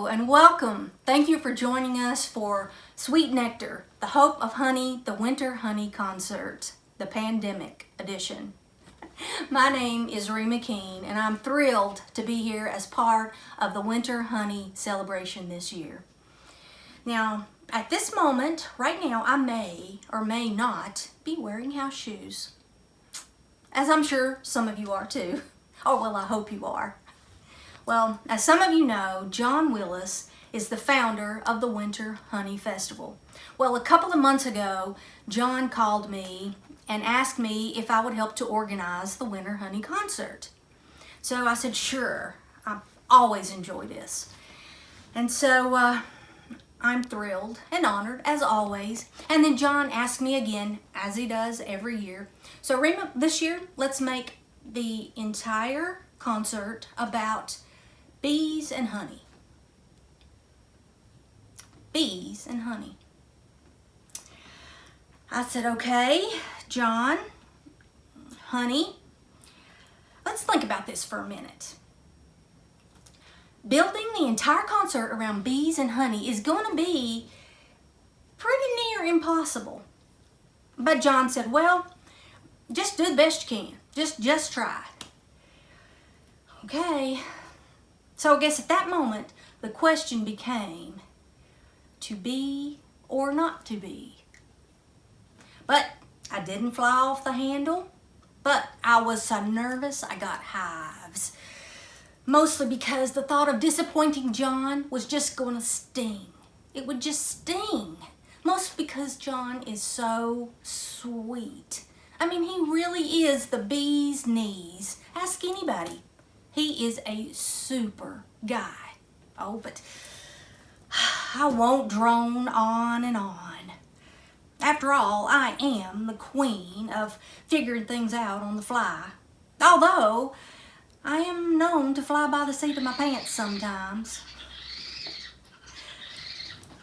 and welcome. Thank you for joining us for Sweet Nectar, the Hope of Honey, the Winter Honey Concert, the Pandemic Edition. My name is Rema, and I'm thrilled to be here as part of the Winter Honey celebration this year. Now, at this moment, right now, I may or may not be wearing house shoes, as I'm sure some of you are too. Oh, well, I hope you are. Well, as some of you know, John Willis is the founder of the Winter Honey Festival. Well, a couple of months ago, John called me and asked me if I would help to organize the Winter Honey Concert. So I said, sure, I always enjoy this. And so I'm thrilled and honored, as always. And then John asked me again, as he does every year. So Rema, this year, let's make the entire concert about bees and honey. Bees and honey. I said, okay, John, honey, let's think about this for a minute. Building the entire concert around bees and honey is going to be pretty near impossible. But John said, well, just do the best you can. Just try. Okay. So I guess at that moment, the question became to be or not to be. But I didn't fly off the handle, but I was so nervous I got hives. Mostly because the thought of disappointing John was just going to sting. It would just sting. Mostly because John is so sweet. I mean, he really is the bee's knees. Ask anybody. He is a super guy. Oh, but I won't drone on and on. After all, I am the queen of figuring things out on the fly. Although, I am known to fly by the seat of my pants sometimes.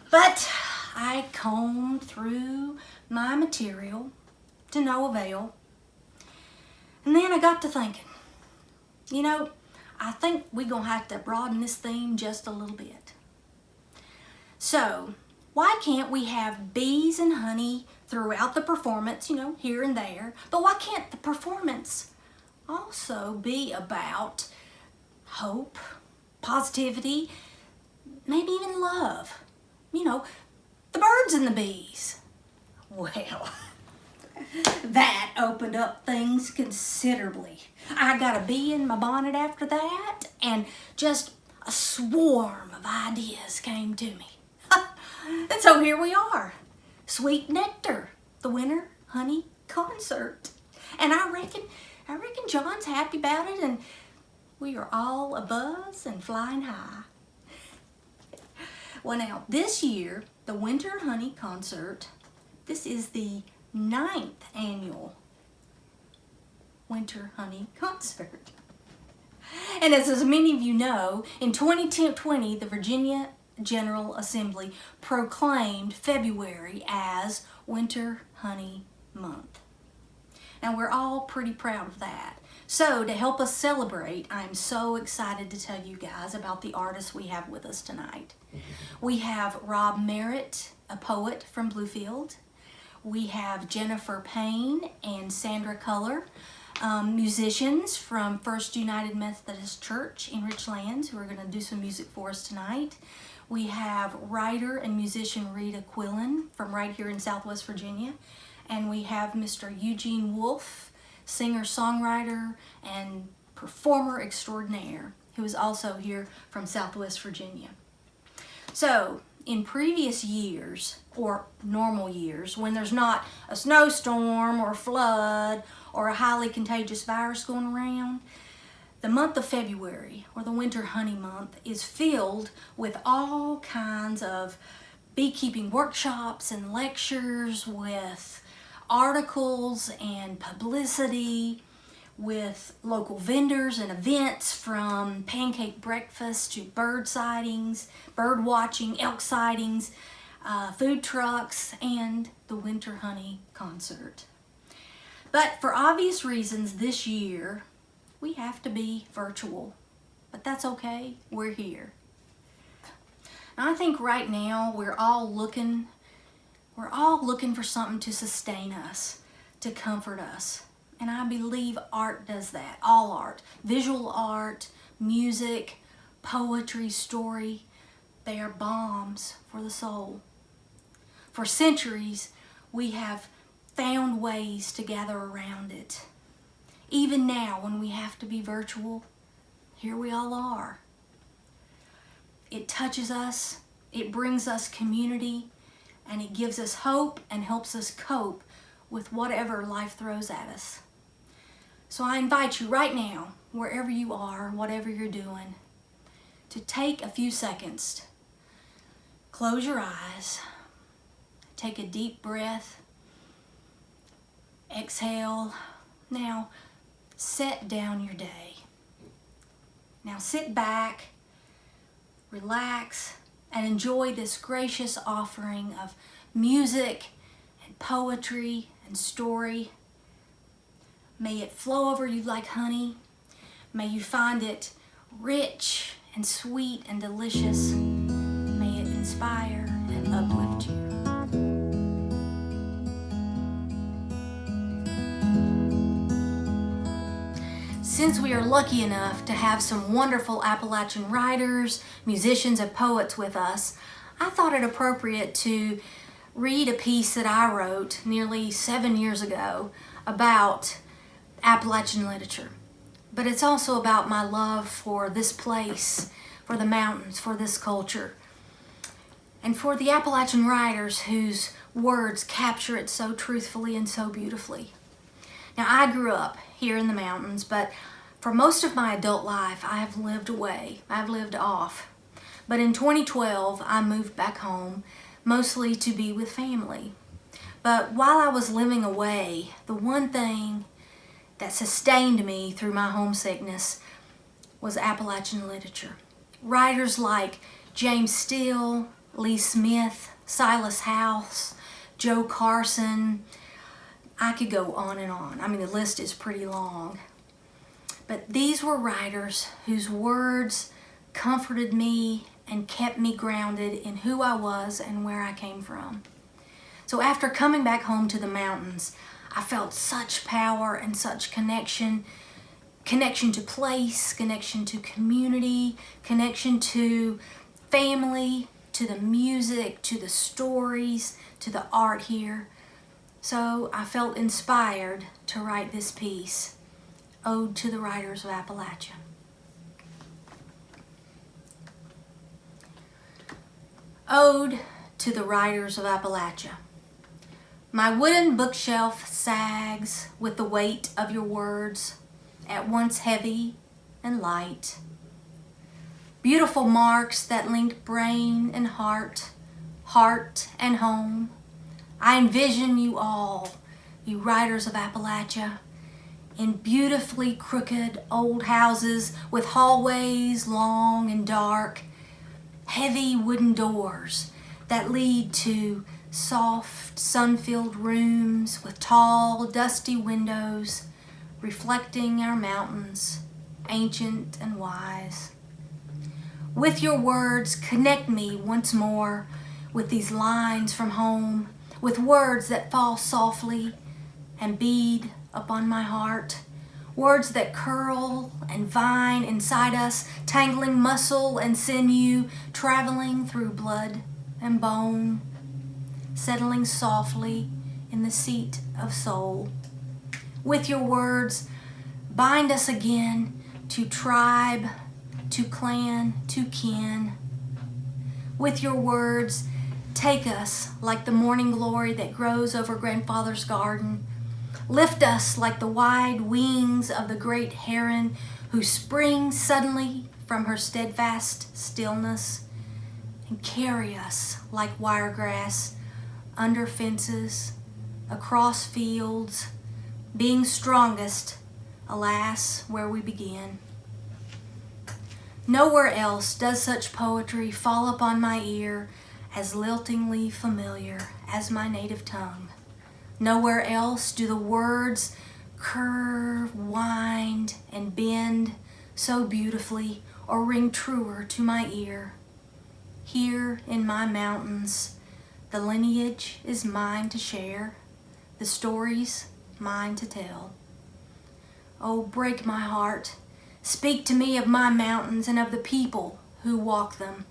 But I combed through my material to no avail. And then I got to thinking, you know, I think we're going to have to broaden this theme just a little bit. So, why can't we have bees and honey throughout the performance, you know, here and there? But why can't the performance also be about hope, positivity, maybe even love? You know, the birds and the bees. Well, that opened up things considerably. I got a bee in my bonnet after that, and just a swarm of ideas came to me. And so here we are, Sweet Nectar, the Winter Honey Concert. And I reckon John's happy about it, and we are all abuzz and flying high. Well, now, this year, the Winter Honey Concert, this is the 9th annual Winter Honey Concert. And as many of you know, in 2020, the Virginia General Assembly proclaimed February as Winter Honey Month. Now, we're all pretty proud of that. So, to help us celebrate, I'm so excited to tell you guys about the artists we have with us tonight. We have Merritt, a poet from Bluefield. We have Jennifer Payne and Sandra Culler, musicians from First United Methodist Church in Richlands, who are going to do some music for us tonight. We have writer and musician Rita Quillen from right here in Southwest Virginia. And we have Mr. Eugene Wolf, singer, songwriter, and performer extraordinaire, who is also here from Southwest Virginia. So, in previous years, or normal years, when there's not a snowstorm or flood or a highly contagious virus going around, the month of February, or the Winter Honey Month, is filled with all kinds of beekeeping workshops and lectures, with articles and publicity, with local vendors and events, from pancake breakfast to bird sightings, bird watching, elk sightings, food trucks, and the Winter Honey Concert. But for obvious reasons this year, we have to be virtual. But that's okay, we're here. And I think right now we're all looking for something to sustain us, to comfort us. And I believe art does that. All art, visual art, music, poetry, story, they are balms for the soul. For centuries, we have found ways to gather around it. Even now, when we have to be virtual, here we all are. It touches us, it brings us community, and it gives us hope and helps us cope with whatever life throws at us. So I invite you right now, wherever you are, whatever you're doing, to take a few seconds. Close your eyes. Take a deep breath. Exhale. Now, set down your day. Now sit back, relax, and enjoy this gracious offering of music and poetry and story. May it flow over you like honey. May you find it rich and sweet and delicious. May it inspire and uplift you. Since we are lucky enough to have some wonderful Appalachian writers, musicians, and poets with us, I thought it appropriate to read a piece that I wrote nearly 7 years ago about Appalachian literature. But it's also about my love for this place, for the mountains, for this culture, and for the Appalachian writers whose words capture it so truthfully and so beautifully. Now, I grew up here in the mountains, but for most of my adult life, I have lived away. I've lived off. But in 2012, I moved back home, mostly to be with family. But while I was living away, the one thing that sustained me through my homesickness was Appalachian literature. Writers like James Steele, Lee Smith, Silas House, Joe Carson. I could go on and on. I mean, the list is pretty long. But these were writers whose words comforted me and kept me grounded in who I was and where I came from. So after coming back home to the mountains, I felt such power and such connection to place, connection to community, connection to family, to the music, to the stories, to the art here. So I felt inspired to write this piece, Ode to the Writers of Appalachia. Ode to the Writers of Appalachia. My wooden bookshelf sags with the weight of your words, at once heavy and light. Beautiful marks that link brain and heart, heart and home. I envision you all, you writers of Appalachia, in beautifully crooked old houses with hallways long and dark, heavy wooden doors that lead to soft, sun-filled rooms with tall, dusty windows reflecting our mountains, ancient and wise. With your words, connect me once more with these lines from home, with words that fall softly and bead upon my heart, words that curl and vine inside us, tangling muscle and sinew, traveling through blood and bone, settling softly in the seat of soul. With your words, bind us again to tribe, to clan, to kin. With your words, take us like the morning glory that grows over grandfather's garden. Lift us like the wide wings of the great heron who springs suddenly from her steadfast stillness, and carry us like wiregrass under fences, across fields, being strongest, alas, where we begin. Nowhere else does such poetry fall upon my ear as liltingly familiar as my native tongue. Nowhere else do the words curve, wind, and bend so beautifully or ring truer to my ear. Here in my mountains, the lineage is mine to share, the stories mine to tell. Oh, break my heart, speak to me of my mountains and of the people who walk them.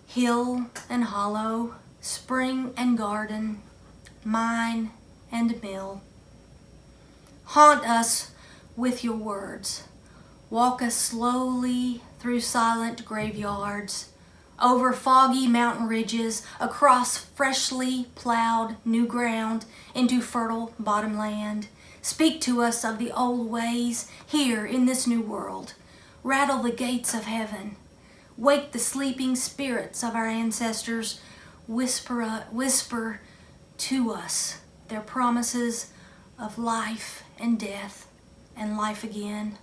Hill and hollow, spring and garden, mine and mill. Haunt us with your words. Walk us slowly through silent graveyards, over foggy mountain ridges, across freshly plowed new ground into fertile bottomland. Speak to us of the old ways here in this new world. Rattle the gates of heaven. Wake the sleeping spirits of our ancestors. Whisper to us their promises of life and death and life again.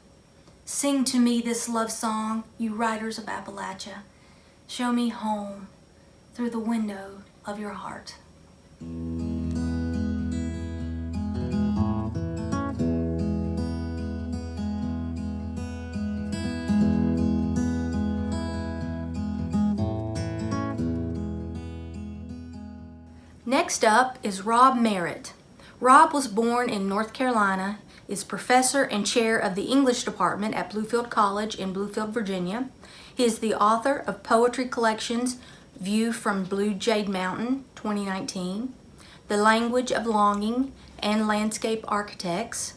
Sing to me this love song, you riders of Appalachia. Show me home through the window of your heart. Next up is Rob Merritt. Rob was born in North Carolina, is professor and chair of the English department at Bluefield College in Bluefield, Virginia. He is the author of poetry collections View from Blue Jade Mountain, 2019, The Language of Longing, and Landscape Architects.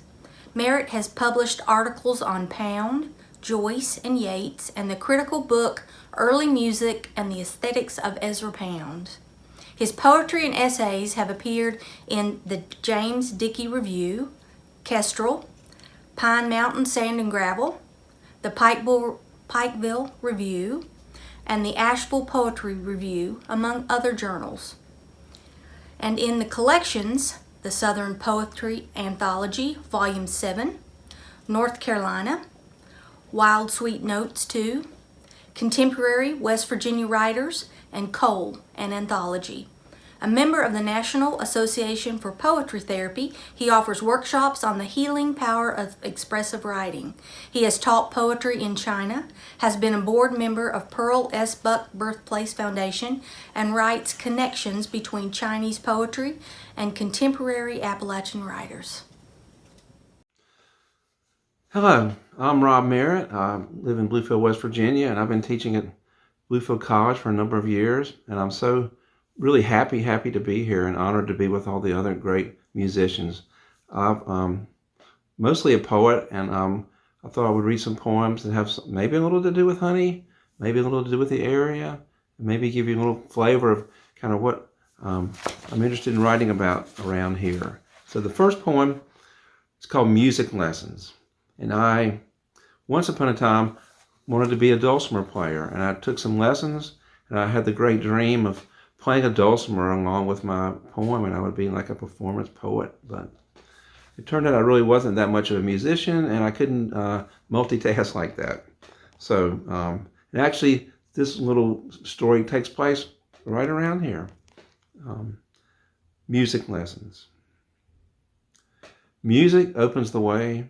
Merritt has published articles on Pound, Joyce, and Yeats, and the critical book Early Music and the Aesthetics of Ezra Pound. His poetry and essays have appeared in the James Dickey Review, Kestrel, Pine Mountain Sand and Gravel, the Pikeville Review, and the Asheville Poetry Review, among other journals. And in the collections, the Southern Poetry Anthology, Volume 7, North Carolina, Wild Sweet Notes 2, Contemporary West Virginia Writers, and Cole, an anthology. A member of the National Association for Poetry Therapy, he offers workshops on the healing power of expressive writing. He has taught poetry in China, has been a board member of Pearl S. Buck Birthplace Foundation, and writes connections between Chinese poetry and contemporary Appalachian writers. Hello, I'm Rob Merritt. I live in Bluefield, West Virginia, and I've been teaching at Bluefield College for a number of years, and I'm so really happy to be here and honored to be with all the other great musicians. I'm mostly a poet, and I thought I would read some poems that have maybe a little to do with honey, maybe a little to do with the area, and maybe give you a little flavor of kind of what I'm interested in writing about around here. So the first poem is called Music Lessons, and I, once upon a time, wanted to be a dulcimer player, and I took some lessons, and I had the great dream of playing a dulcimer along with my poem, and I would be like a performance poet. But it turned out I really wasn't that much of a musician, and I couldn't multitask like that. So, and actually, this little story takes place right around here. Music lessons. Music opens the way.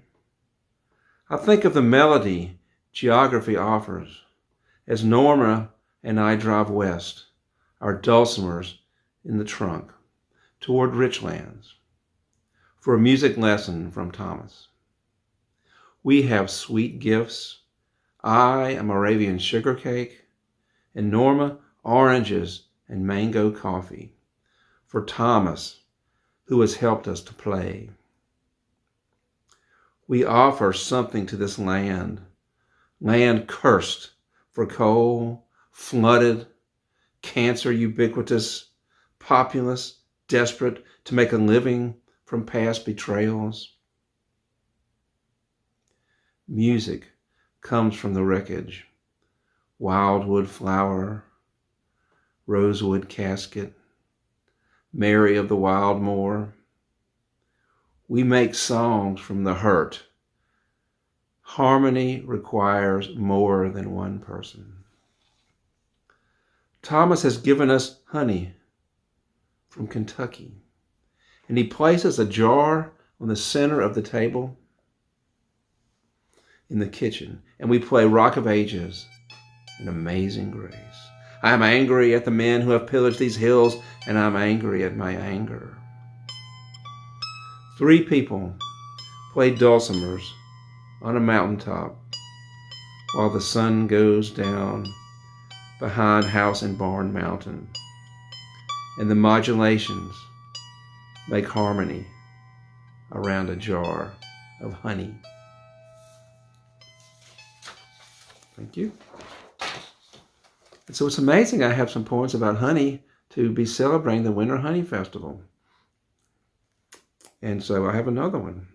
I think of the melody geography offers as Norma and I drive west, our dulcimers in the trunk, toward Richlands, for a music lesson from Thomas. We have sweet gifts. I a Moravian sugar cake, and Norma oranges and mango coffee, for Thomas, who has helped us to play. We offer something to this land cursed for coal, flooded, cancer ubiquitous, populous, desperate to make a living from past betrayals. Music comes from the wreckage, wildwood flower, rosewood casket, Mary of the wild moor. We make songs from the hurt. Harmony requires more than one person. Thomas has given us honey from Kentucky, and he places a jar on the center of the table in the kitchen, and we play Rock of Ages and Amazing Grace. I am angry at the men who have pillaged these hills, and I'm angry at my anger. 3 people played dulcimers on a mountaintop while the sun goes down behind House and Barn Mountain, and the modulations make harmony around a jar of honey. Thank you. And so it's amazing I have some poems about honey to be celebrating the Winter Honey Festival. And so I have another one.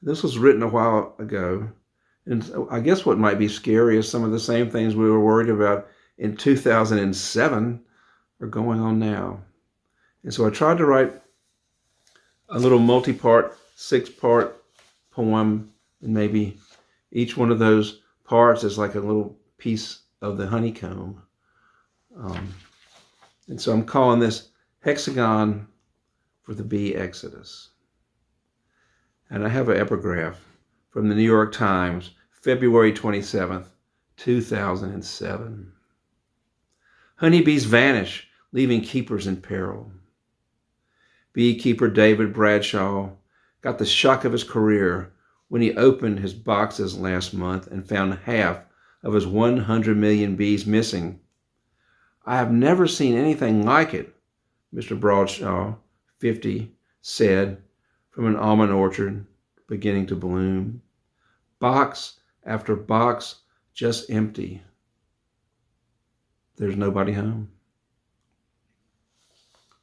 This was written a while ago. And I guess what might be scary is some of the same things we were worried about in 2007 are going on now. And so I tried to write a little multi-part, 6-part poem, and maybe each one of those parts is like a little piece of the honeycomb. And so I'm calling this Hexagon for the Bee Exodus. And I have an epigraph from the New York Times, February 27th, 2007. Honeybees vanish, leaving keepers in peril. Beekeeper David Bradshaw got the shock of his career when he opened his boxes last month and found half of his 100 million bees missing. I have never seen anything like it, Mr. Bradshaw, 50, said from an almond orchard beginning to bloom. Box after box just empty. There's nobody home.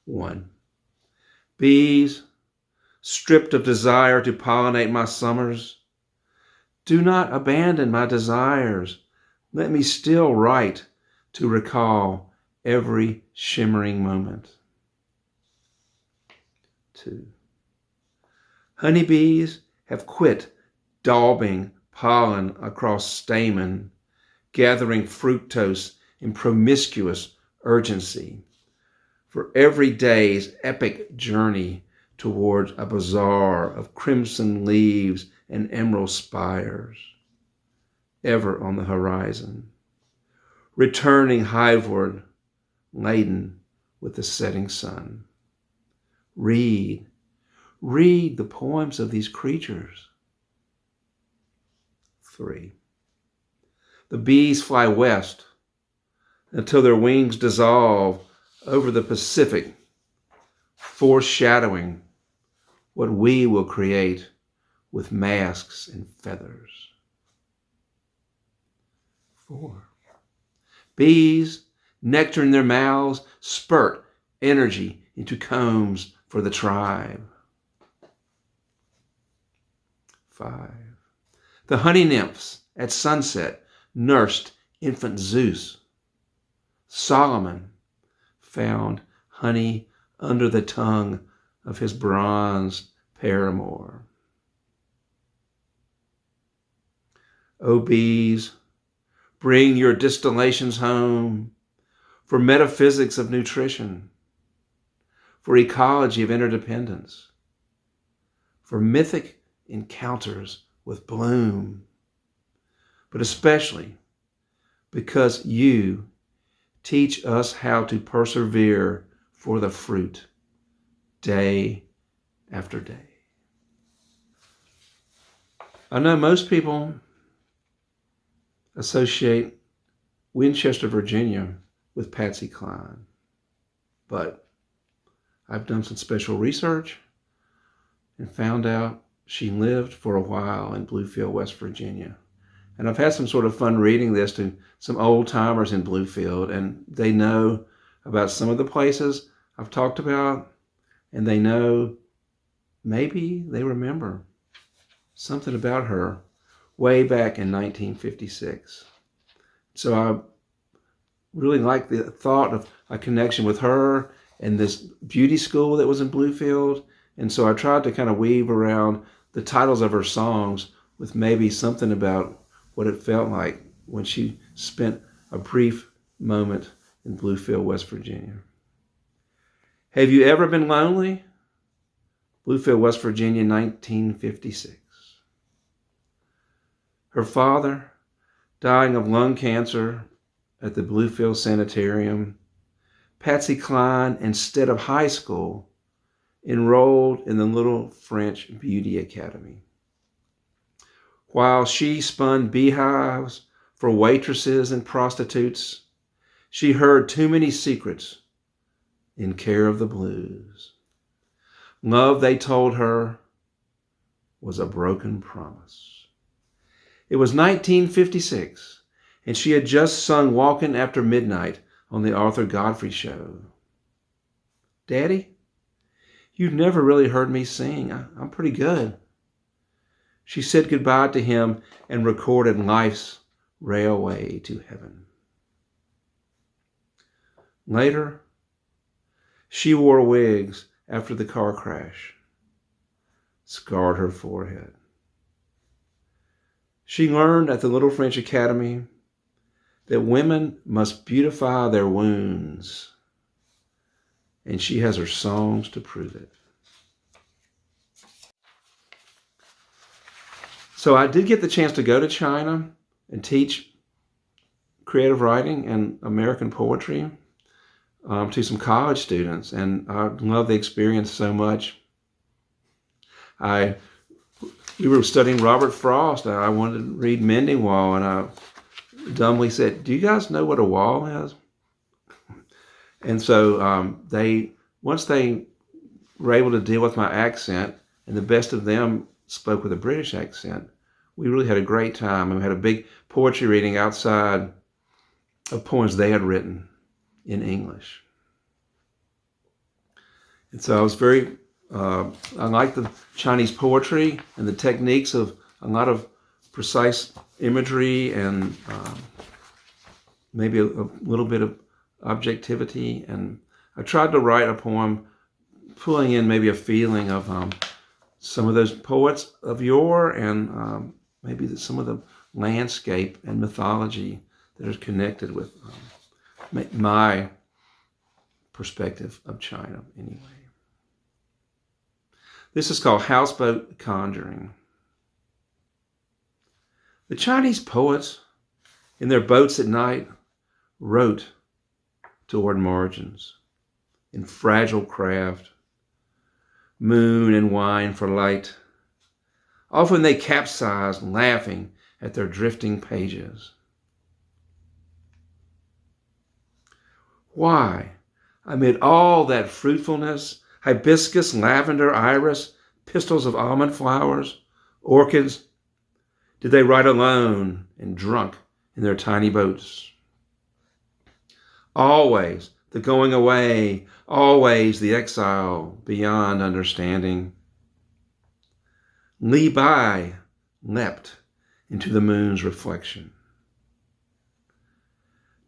1. Bees, stripped of desire to pollinate my summers, do not abandon my desires. Let me still write to recall every shimmering moment. 2. Honeybees have quit daubing pollen across stamen, gathering fructose in promiscuous urgency for every day's epic journey towards a bazaar of crimson leaves and emerald spires, ever on the horizon, returning hiveward, laden with the setting sun. Read the poems of these creatures. 3. The bees fly west until their wings dissolve over the Pacific, foreshadowing what we will create with masks and feathers. 4. Bees, nectar in their mouths, spurt energy into combs for the tribe. 5. The honey nymphs at sunset nursed infant Zeus. Solomon found honey under the tongue of his bronzed paramour. O bees, bring your distillations home for metaphysics of nutrition, for ecology of interdependence, for mythic encounters with bloom, but especially because you teach us how to persevere for the fruit day after day. I know most people associate Winchester, Virginia with Patsy Cline, but I've done some special research and found out she lived for a while in Bluefield, West Virginia. And I've had some sort of fun reading this to some old timers in Bluefield, and they know about some of the places I've talked about, and they know, maybe they remember something about her way back in 1956. So I really like the thought of a connection with her and this beauty school that was in Bluefield. And so I tried to kind of weave around the titles of her songs with maybe something about what it felt like when she spent a brief moment in Bluefield, West Virginia. Have you ever been lonely? Bluefield, West Virginia, 1956. Her father, dying of lung cancer at the Bluefield Sanitarium, Patsy Cline, instead of high school, enrolled in the Little French Beauty Academy. While she spun beehives for waitresses and prostitutes, she heard too many secrets in care of the blues. Love, they told her, was a broken promise. It was 1956, and she had just sung Walkin' After Midnight on the Arthur Godfrey Show. Daddy, you've never really heard me sing. I'm pretty good. She said goodbye to him and recorded Life's Railway to Heaven. Later, she wore wigs after the car crash, scarred her forehead. She learned at the Little French Academy that women must beautify their wounds, and she has her songs to prove it. So I did get the chance to go to China and teach creative writing and American poetry to some college students, and I love the experience so much. We were studying Robert Frost, and I wanted to read Mending Wall, and I dumbly said, "Do you guys know what a wall is?" And so once they were able to deal with my accent, and the best of them spoke with a British accent, we really had a great time. And we had a big poetry reading outside of poems they had written in English. And so I was I liked the Chinese poetry and the techniques of a lot of precise imagery and maybe a little bit of objectivity. And I tried to write a poem pulling in maybe a feeling of some of those poets of yore and maybe some of the landscape and mythology that is connected with my perspective of China anyway. This is called Houseboat Conjuring. The Chinese poets, in their boats at night, wrote toward margins in fragile craft, moon and wine for light. Often they capsized, laughing at their drifting pages. Why, amid all that fruitfulness, hibiscus, lavender, iris, pistils of almond flowers, orchids, did they ride alone and drunk in their tiny boats? Always the going away, always the exile beyond understanding. Li Bai leapt into the moon's reflection.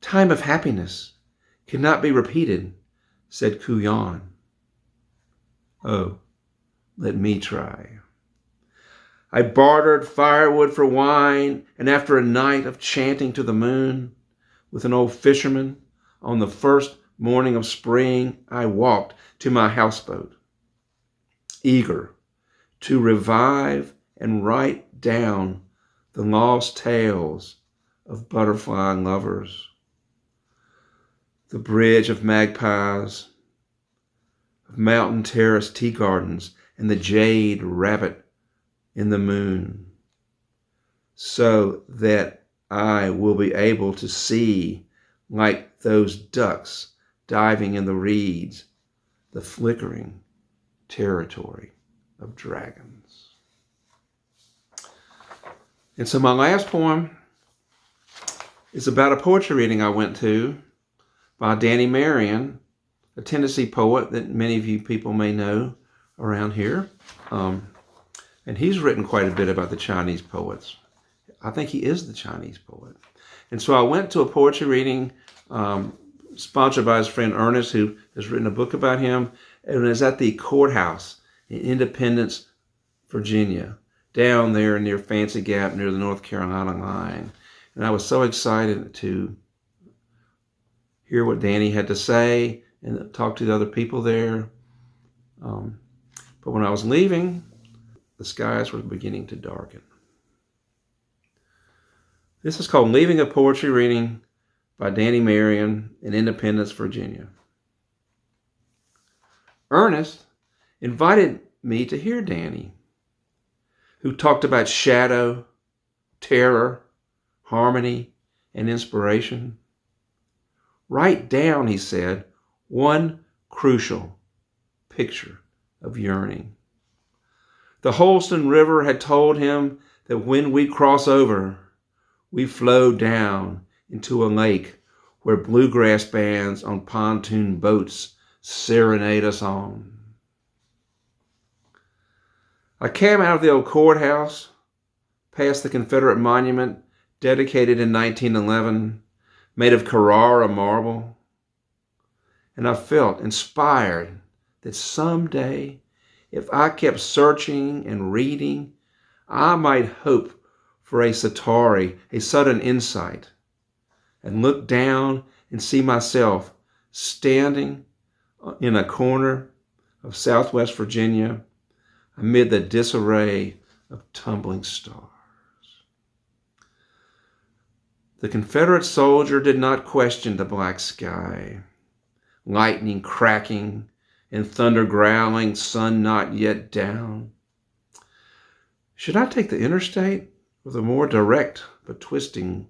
Time of happiness cannot be repeated, said Quillen. Oh, let me try. I bartered firewood for wine, and after a night of chanting to the moon with an old fisherman, on the first morning of spring, I walked to my houseboat, eager to revive and write down the lost tales of butterfly lovers, the bridge of magpies, of mountain terrace tea gardens, and the jade rabbit in the moon, so that I will be able to see, like those ducks diving in the reeds, the flickering territory of dragons. And so my last poem is about a poetry reading I went to by Danny Marion, a Tennessee poet that many of you people may know around here. And he's written quite a bit about the Chinese poets. I think he is the Chinese poet. And so I went to a poetry reading sponsored by his friend Ernest, who has written a book about him. And it was at the courthouse in Independence, Virginia, down there near Fancy Gap, near the North Carolina line. And I was so excited to hear what Danny had to say and talk to the other people there. But when I was leaving, the skies were beginning to darken. This is called Leaving a Poetry Reading by Danny Marion in Independence, Virginia. Ernest invited me to hear Danny, who talked about shadow, terror, harmony, and inspiration. Write down, he said, one crucial picture of yearning. The Holston River had told him that when we cross over, we flow down into a lake where bluegrass bands on pontoon boats serenade us on. I came out of the old courthouse, past the Confederate monument dedicated in 1911, made of Carrara marble, and I felt inspired that someday, if I kept searching and reading, I might hope for a satori, a sudden insight, and look down and see myself standing in a corner of Southwest Virginia amid the disarray of tumbling stars. The Confederate soldier did not question the black sky, lightning cracking and thunder growling, sun not yet down. Should I take the interstate or the more direct but twisting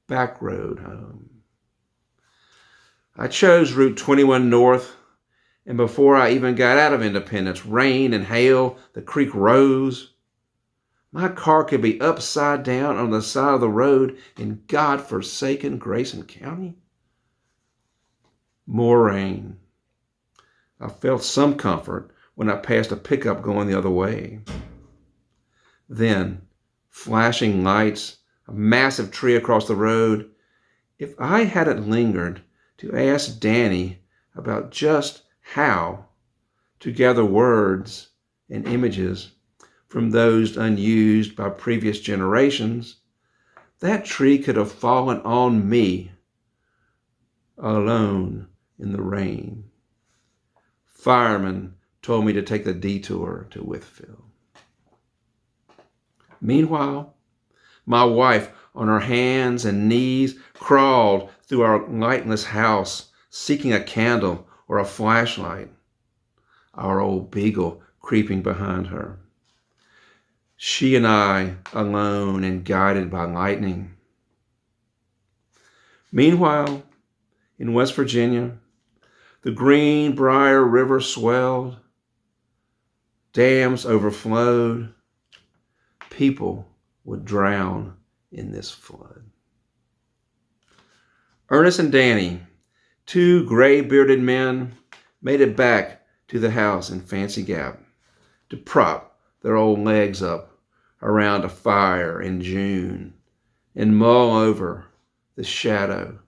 back road home? I chose Route 21 North, and before I even got out of Independence, rain and hail, the creek rose. My car could be upside down on the side of the road in God-forsaken Grayson County. More rain. I felt some comfort when I passed a pickup going the other way. Then, flashing lights, a massive tree across the road. If I hadn't lingered to ask Danny about just how to gather words and images from those unused by previous generations, that tree could have fallen on me alone in the rain. Firemen told me to take the detour to Withville. Meanwhile, my wife, on her hands and knees, crawled through our lightless house, seeking a candle or a flashlight, our old beagle creeping behind her. She and I, alone and guided by lightning. Meanwhile, in West Virginia, the Greenbrier River swelled, dams overflowed, people would drown in this flood. Ernest and Danny, two gray-bearded men, made it back to the house in Fancy Gap to prop their old legs up around a fire in June and mull over the shadow,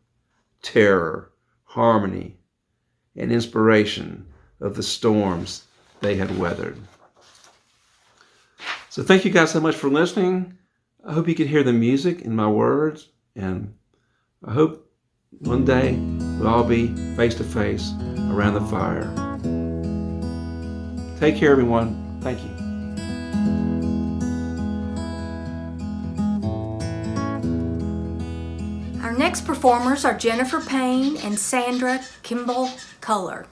terror, harmony, and inspiration of the storms they had weathered. So thank you guys so much for listening. I hope you could hear the music in my words, and I hope one day we'll all be face to face around the fire. Take care, everyone. Thank you. Our next performers are Jennifer Payne and Sandra Culler.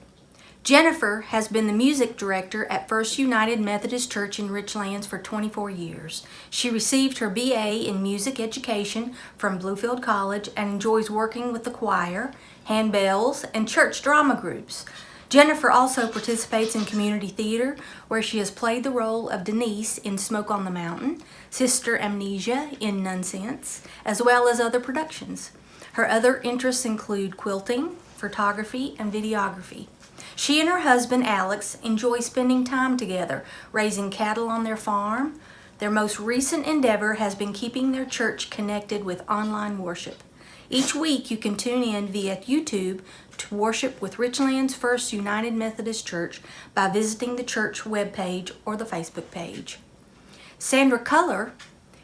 Jennifer has been the music director at First United Methodist Church in Richlands for 24 years. She received her BA in music education from Bluefield College and enjoys working with the choir, handbells, and church drama groups. Jennifer also participates in community theater, where she has played the role of Denise in Smoke on the Mountain, Sister Amnesia in Nonsense, as well as other productions. Her other interests include quilting, photography, and videography. She and her husband, Alex, enjoy spending time together, raising cattle on their farm. Their most recent endeavor has been keeping their church connected with online worship. Each week you can tune in via YouTube to worship with Richlands First United Methodist Church by visiting the church webpage or the Facebook page. Sandra Culler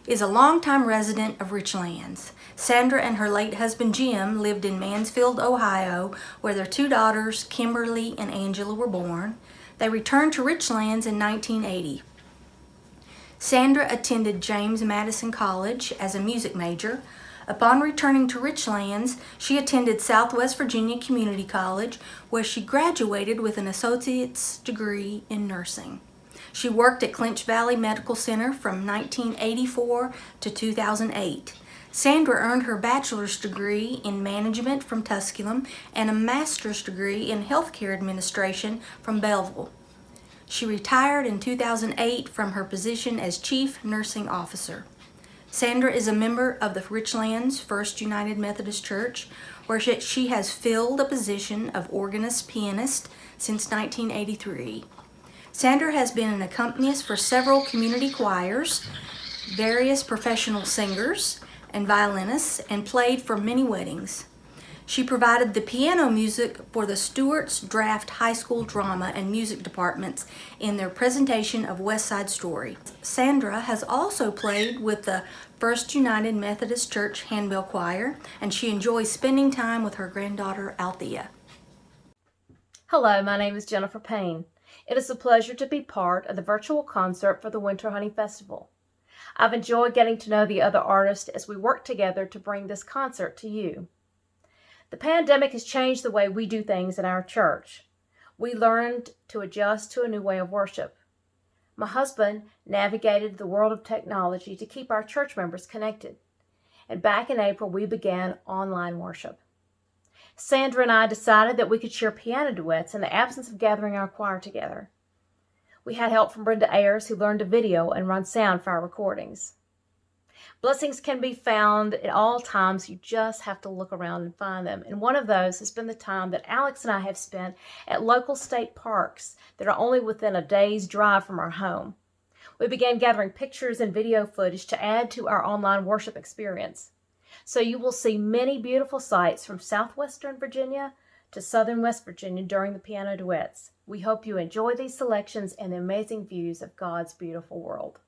is a longtime resident of Richlands. Sandra and her late husband Jim lived in Mansfield, Ohio, where their two daughters, Kimberly and Angela, were born. They returned to Richlands in 1980. Sandra attended James Madison College as a music major. Upon returning to Richlands, she attended Southwest Virginia Community College, where she graduated with an associate's degree in nursing. She worked at Clinch Valley Medical Center from 1984 to 2008. Sandra earned her bachelor's degree in management from Tusculum and a master's degree in healthcare administration from Belleville. She retired in 2008 from her position as chief nursing officer. Sandra is a member of the Richlands First United Methodist Church, where she has filled a position of organist-pianist since 1983. Sandra has been an accompanist for several community choirs, various professional singers, and violinists, and played for many weddings. She provided the piano music for the Stewart's Draft High School Drama and Music departments in their presentation of West Side Story. Sandra has also played with the First United Methodist Church Handbell Choir, and she enjoys spending time with her granddaughter, Althea. Hello, my name is Jennifer Payne. It is a pleasure to be part of the virtual concert for the Winter Honey Festival. I've enjoyed getting to know the other artists as we work together to bring this concert to you. The pandemic has changed the way we do things in our church. We learned to adjust to a new way of worship. My husband navigated the world of technology to keep our church members connected. And back in April, we began online worship. Sandra and I decided that we could share piano duets in the absence of gathering our choir together. We had help from Brenda Ayers, who learned to video and run sound for our recordings. Blessings can be found at all times. You just have to look around and find them. And one of those has been the time that Alex and I have spent at local state parks that are only within a day's drive from our home. We began gathering pictures and video footage to add to our online worship experience. So you will see many beautiful sights from southwestern Virginia to southern West Virginia during the piano duets. We hope you enjoy these selections and the amazing views of God's beautiful world.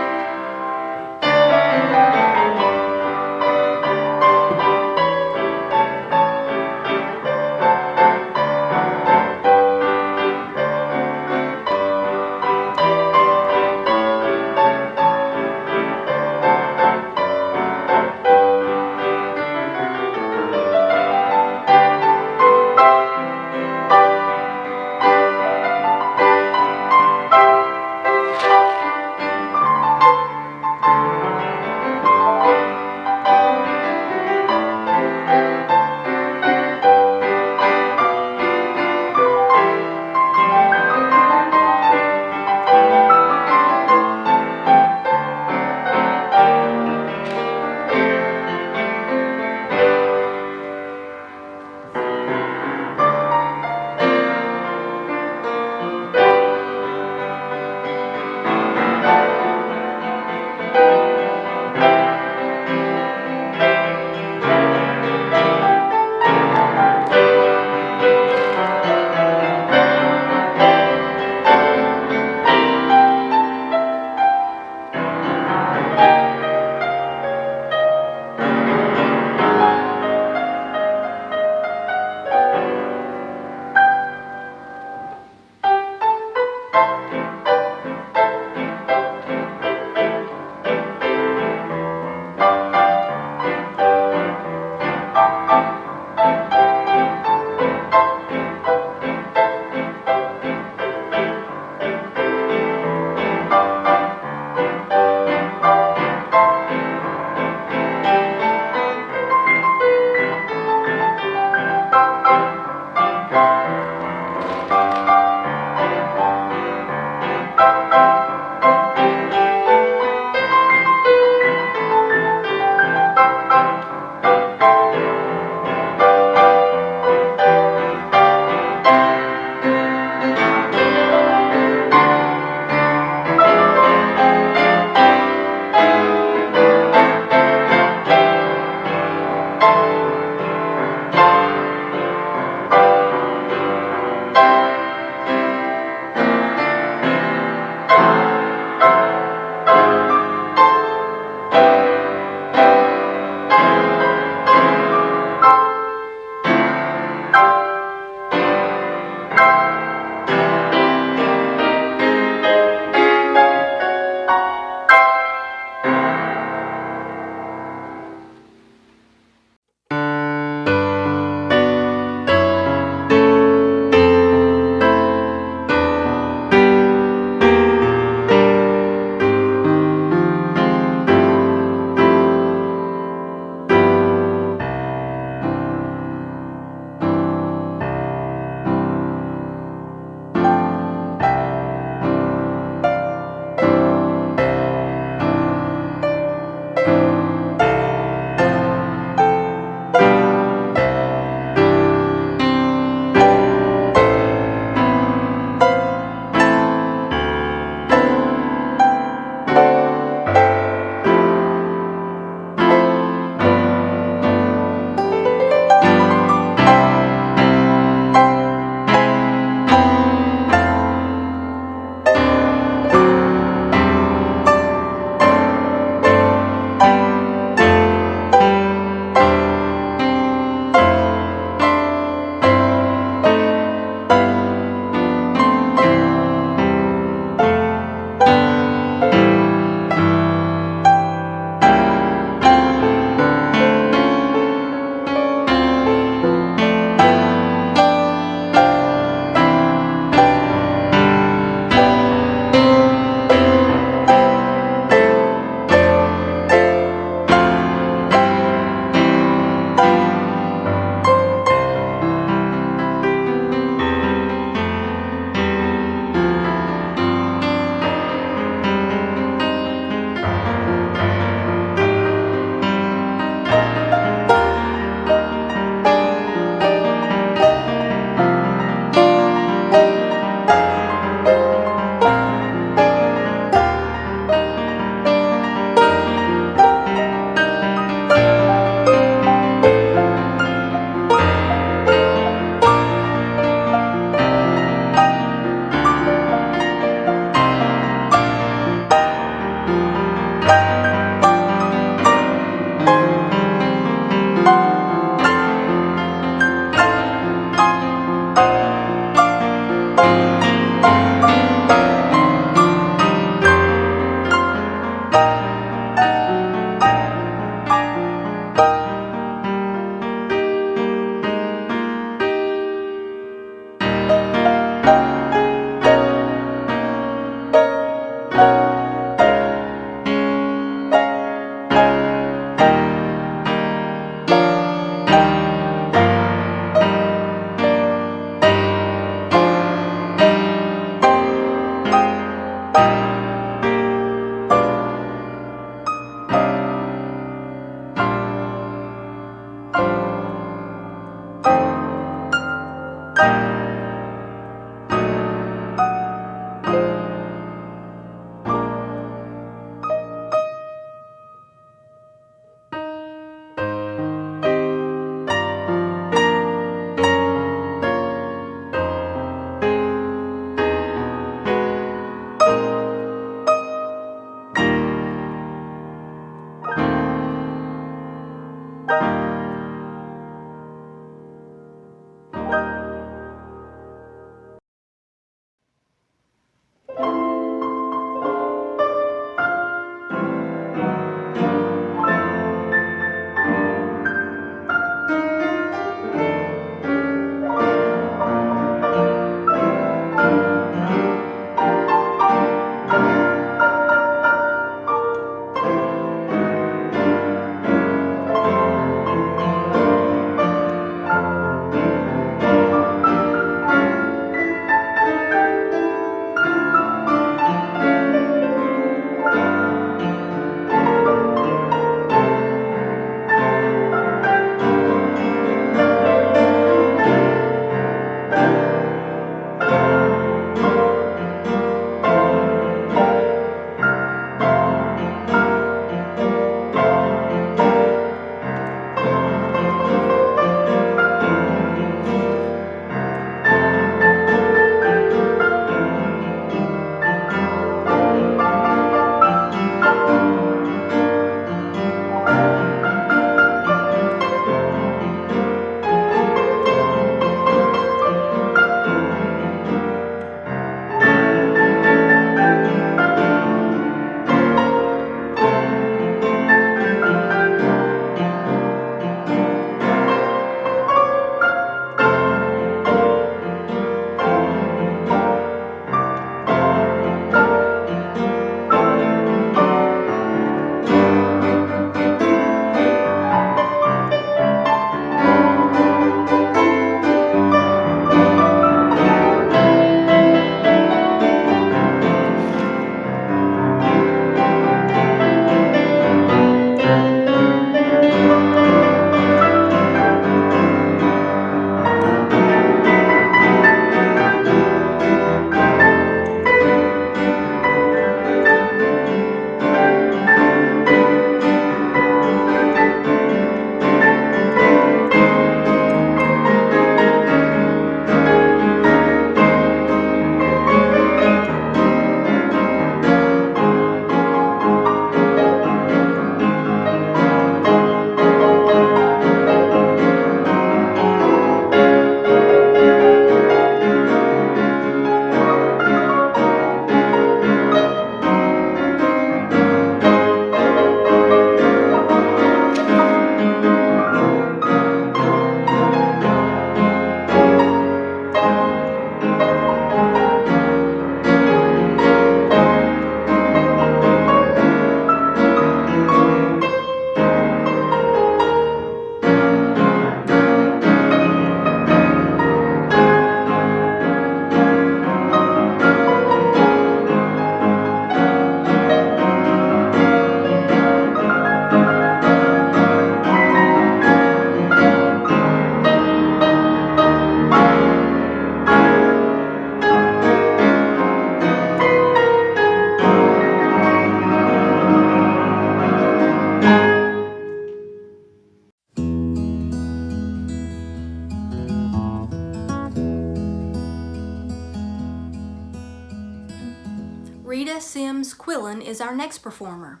Rita Sims Quillen is our next performer.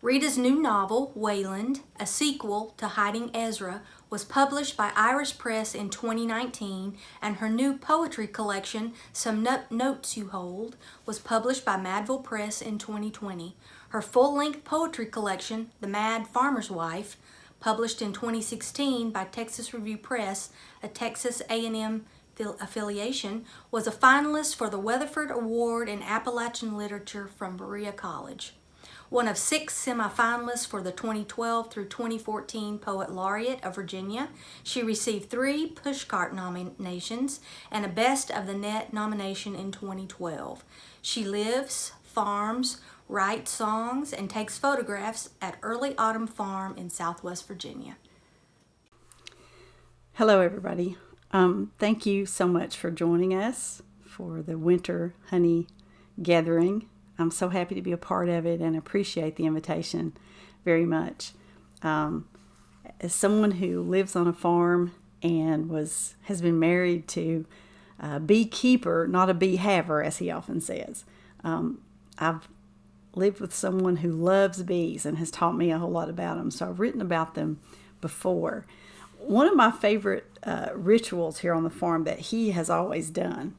Rita's new novel, Wayland, a sequel to Hiding Ezra, was published by Irish Press in 2019, and her new poetry collection, Some Notes You Hold, was published by Madville Press in 2020. Her full-length poetry collection, The Mad Farmer's Wife, published in 2016 by Texas Review Press, a Texas A&M affiliation, was a finalist for the Weatherford Award in Appalachian Literature from Berea College. One of 6 semifinalists for the 2012 through 2014 Poet Laureate of Virginia, she received 3 Pushcart nominations and a Best of the Net nomination in 2012. She lives, farms, writes songs, and takes photographs at Early Autumn Farm in Southwest Virginia. Hello, everybody. Thank you so much for joining us for the Winter Honey Gathering. I'm so happy to be a part of it and appreciate the invitation very much. As someone who lives on a farm and has been married to a beekeeper, not a bee haver, as he often says, I've lived with someone who loves bees and has taught me a whole lot about them. So I've written about them before. One of my favorite rituals here on the farm that he has always done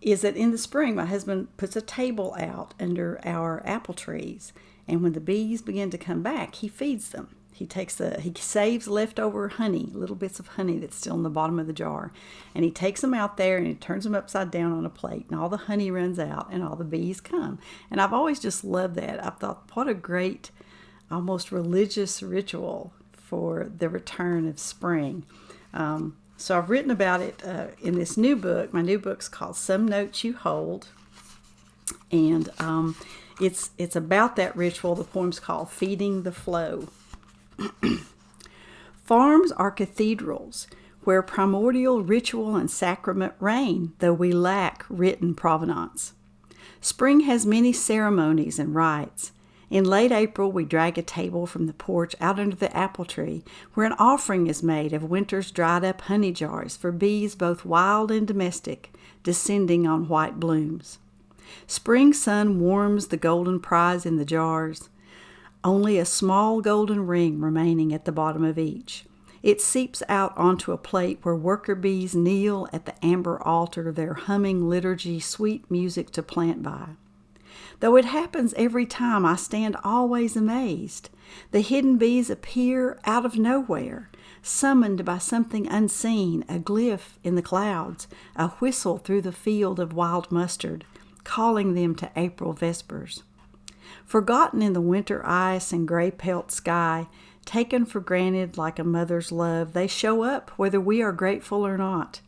is that in the spring, my husband puts a table out under our apple trees, and when the bees begin to come back, he feeds them. He saves leftover honey, little bits of honey that's still in the bottom of the jar, and he takes them out there and he turns them upside down on a plate, and all the honey runs out and all the bees come. And I've always just loved that. I've thought, what a great, almost religious ritual for the return of spring. So I've written about it in this new book. My new book's called Some Notes You Hold, and it's about that ritual. The poem's called Feeding the Flow. Farms are cathedrals where primordial ritual and sacrament reign, though we lack written provenance. Spring has many ceremonies and rites. In late April, we drag a table from the porch out under the apple tree, where an offering is made of winter's dried-up honey jars for bees both wild and domestic, descending on white blooms. Spring sun warms the golden prize in the jars, only a small golden ring remaining at the bottom of each. It seeps out onto a plate where worker bees kneel at the amber altar, their humming liturgy sweet music to plant by. Though it happens every time, I stand always amazed. The hidden bees appear out of nowhere, summoned by something unseen, a glyph in the clouds, a whistle through the field of wild mustard, calling them to April vespers. Forgotten in the winter ice and gray pelt sky, taken for granted like a mother's love, they show up whether we are grateful or not,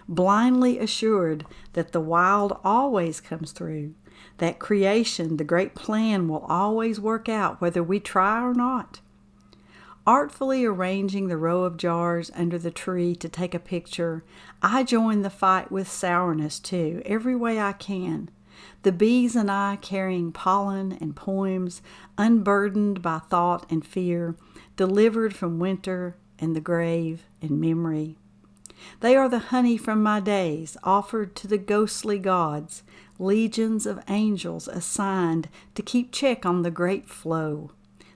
blindly assured that the wild always comes through, that creation, the great plan, will always work out whether we try or not. Artfully arranging the row of jars under the tree to take a picture, I join the fight with sourness too, every way I can. The bees and I carrying pollen and poems, unburdened by thought and fear, delivered from winter and the grave and memory. They are the honey from my days, offered to the ghostly gods, legions of angels assigned to keep check on the great flow,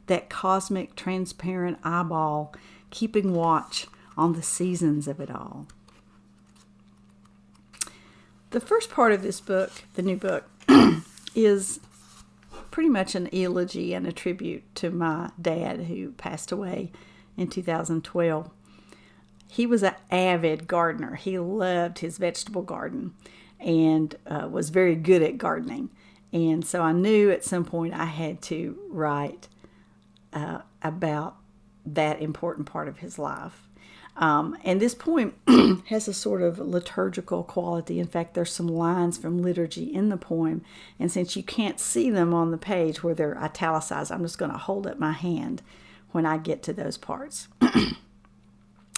that cosmic transparent eyeball keeping watch on the seasons of it all. The first part of this book, the new book, is pretty much an eulogy and a tribute to my dad, who passed away in 2012. He was an avid gardener. He loved his vegetable garden and was very good at gardening. And so I knew at some point I had to write about that important part of his life. And this poem has a sort of liturgical quality. In fact, there's some lines from liturgy in the poem. And since you can't see them on the page where they're italicized, I'm just going to hold up my hand when I get to those parts.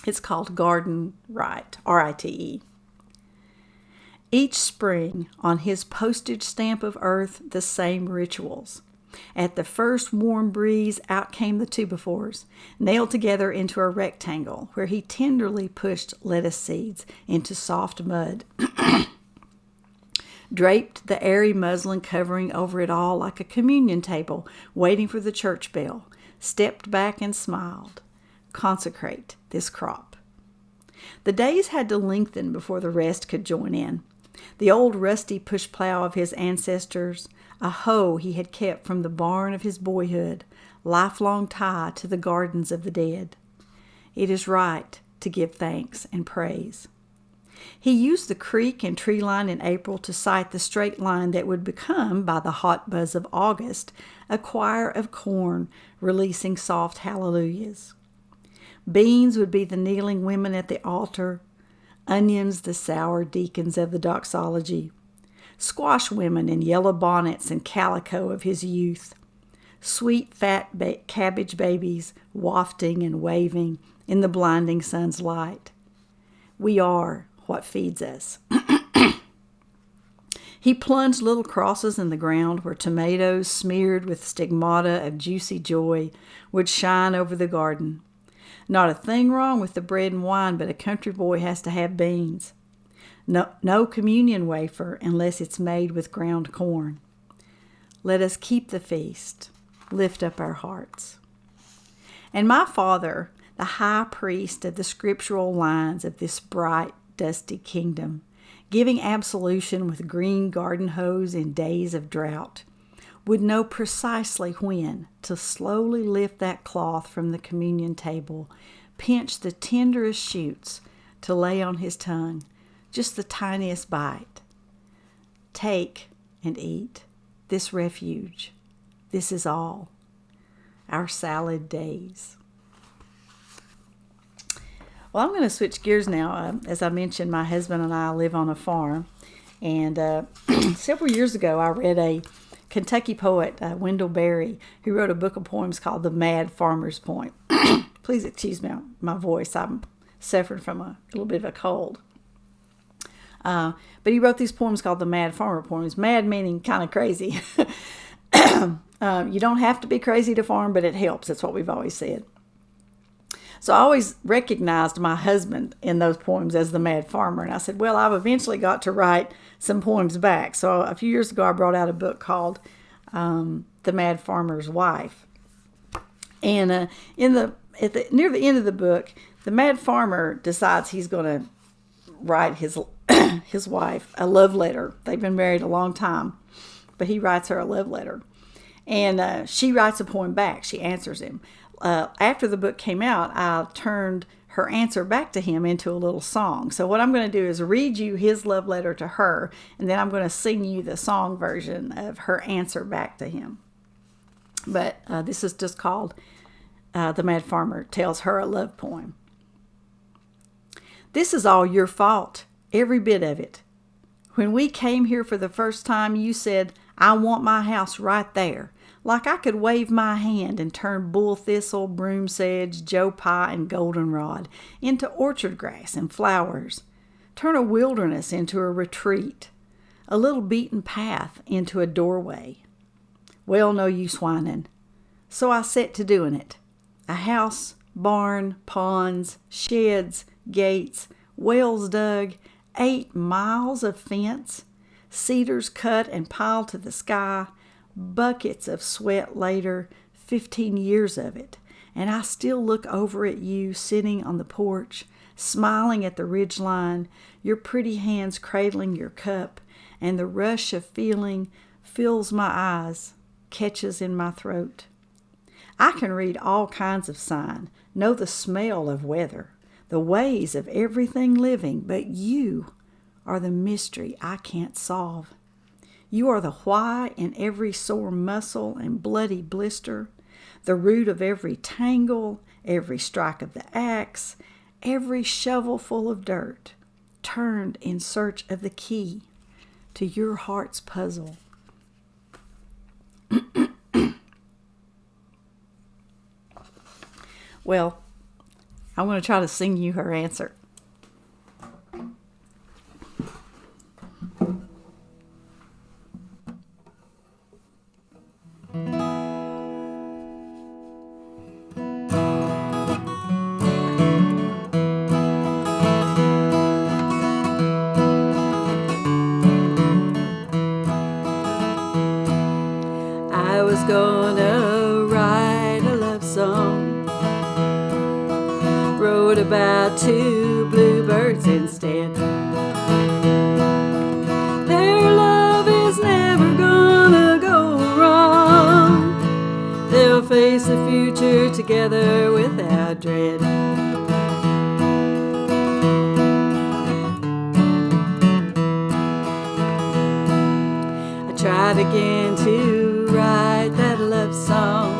It's called Garden Rite, R-I-T-E. Each spring, on his postage stamp of earth, the same rituals. At the first warm breeze, out came the two-by-fours, nailed together into a rectangle, where he tenderly pushed lettuce seeds into soft mud. draped the airy muslin covering over it all like a communion table, waiting for the church bell, stepped back and smiled. Consecrate this crop. The days had to lengthen before the rest could join in. The old rusty push plow of his ancestors, a hoe he had kept from the barn of his boyhood, lifelong tie to the gardens of the dead. It is right to give thanks and praise. He used the creek and tree line in April to cite the straight line that would become, by the hot buzz of August, a choir of corn releasing soft hallelujahs. Beans would be the kneeling women at the altar, onions the sour deacons of the doxology, squash women in yellow bonnets and calico of his youth, sweet fat cabbage babies wafting and waving in the blinding sun's light. We are what feeds us. He plunged little crosses in the ground where tomatoes smeared with stigmata of juicy joy would shine over the garden. Not a thing wrong with the bread and wine, but a country boy has to have beans. No communion wafer unless it's made with ground corn. Let us keep the feast, lift up our hearts. And my father, the high priest of the scriptural lines of this bright, dusty kingdom, giving absolution with green garden hose in days of drought, would know precisely when to slowly lift that cloth from the communion table, pinch the tenderest shoots to lay on his tongue, just the tiniest bite. Take and eat this refuge. This is all. Our salad days. Well, I'm going to switch gears now. As I mentioned, my husband and I live on a farm. And several years ago, I read a Kentucky poet, Wendell Berry, who wrote a book of poems called The Mad Farmer's Poem. Please excuse me, my voice. I'm suffering from a little bit of a cold. But he wrote these poems called The Mad Farmer Poems. Mad meaning kind of crazy. You don't have to be crazy to farm, but it helps. That's what we've always said. So I always recognized my husband in those poems as the mad farmer. And I said, well, I've eventually got to write some poems back. So a few years ago, I brought out a book called The Mad Farmer's Wife. And near the end of the book, the mad farmer decides he's going to write his wife a love letter. They've been married a long time, but he writes her a love letter. And she writes a poem back. She answers him. After the book came out, I turned her answer back to him into a little song. So what I'm going to do is read you his love letter to her, and then I'm going to sing you the song version of her answer back to him. But this is just called The Mad Farmer Tells Her a Love Poem. This is all your fault, every bit of it. When we came here for the first time, you said, I want my house right there. Like I could wave my hand and turn bull thistle, broom sedge, joe pie, and goldenrod into orchard grass and flowers. Turn a wilderness into a retreat. A little beaten path into a doorway. Well, no use whining. So I set to doing it. A house, barn, ponds, sheds, gates, wells dug, 8 miles of fence, cedars cut and piled to the sky, buckets of sweat later, 15 years of it, and I still look over at you sitting on the porch, smiling at the ridgeline, your pretty hands cradling your cup, and the rush of feeling fills my eyes, catches in my throat. I can read all kinds of sign, know the smell of weather, the ways of everything living, but you are the mystery I can't solve. You are the why in every sore muscle and bloody blister, the root of every tangle, every strike of the axe, every shovelful of dirt, turned in search of the key to your heart's puzzle. Well, I'm going to try to sing you her answer. two bluebirds instead. Their love is never gonna go wrong. They'll face the future together without dread. I tried again to write that love song,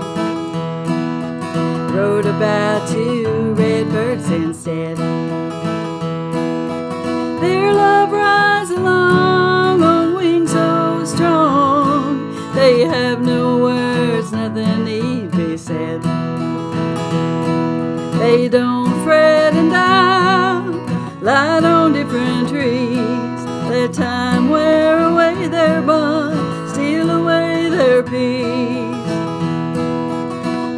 wrote about two redbirds instead. Their love rides along on wings so strong, they have no words, nothing need be said. They don't fret and doubt, light on different trees. Let time wear away their bond, steal away their peace.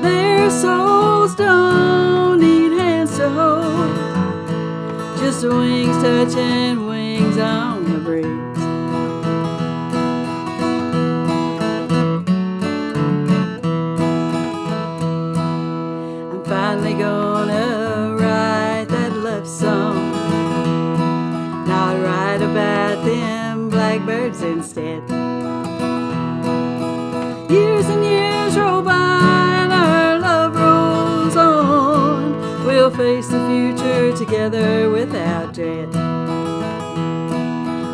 Their souls don't need hands to hold, just wings touching wings on the breeze. I'm finally gonna write that love song, not write about them blackbirds instead. Years and years roll by and our love rolls on. We'll face the future together without dread.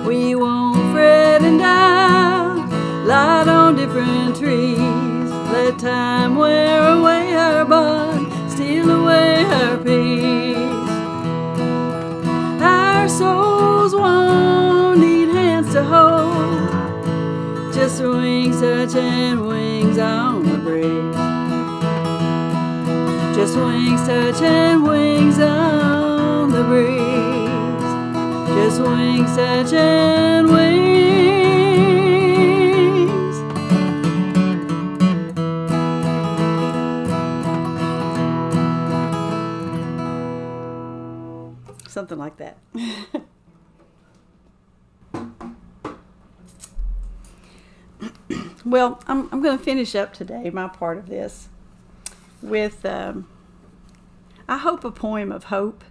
We won't fret and doubt, light on different trees. Let time wear away our bond, steal away our peace. Our souls won't need hands to hold, just wings touching wings on the breeze. Just wings touching wings on the breeze. Just wings touching wings. Something like that. Well, I'm going to finish up today, my part of this, with, I hope, a poem of hope.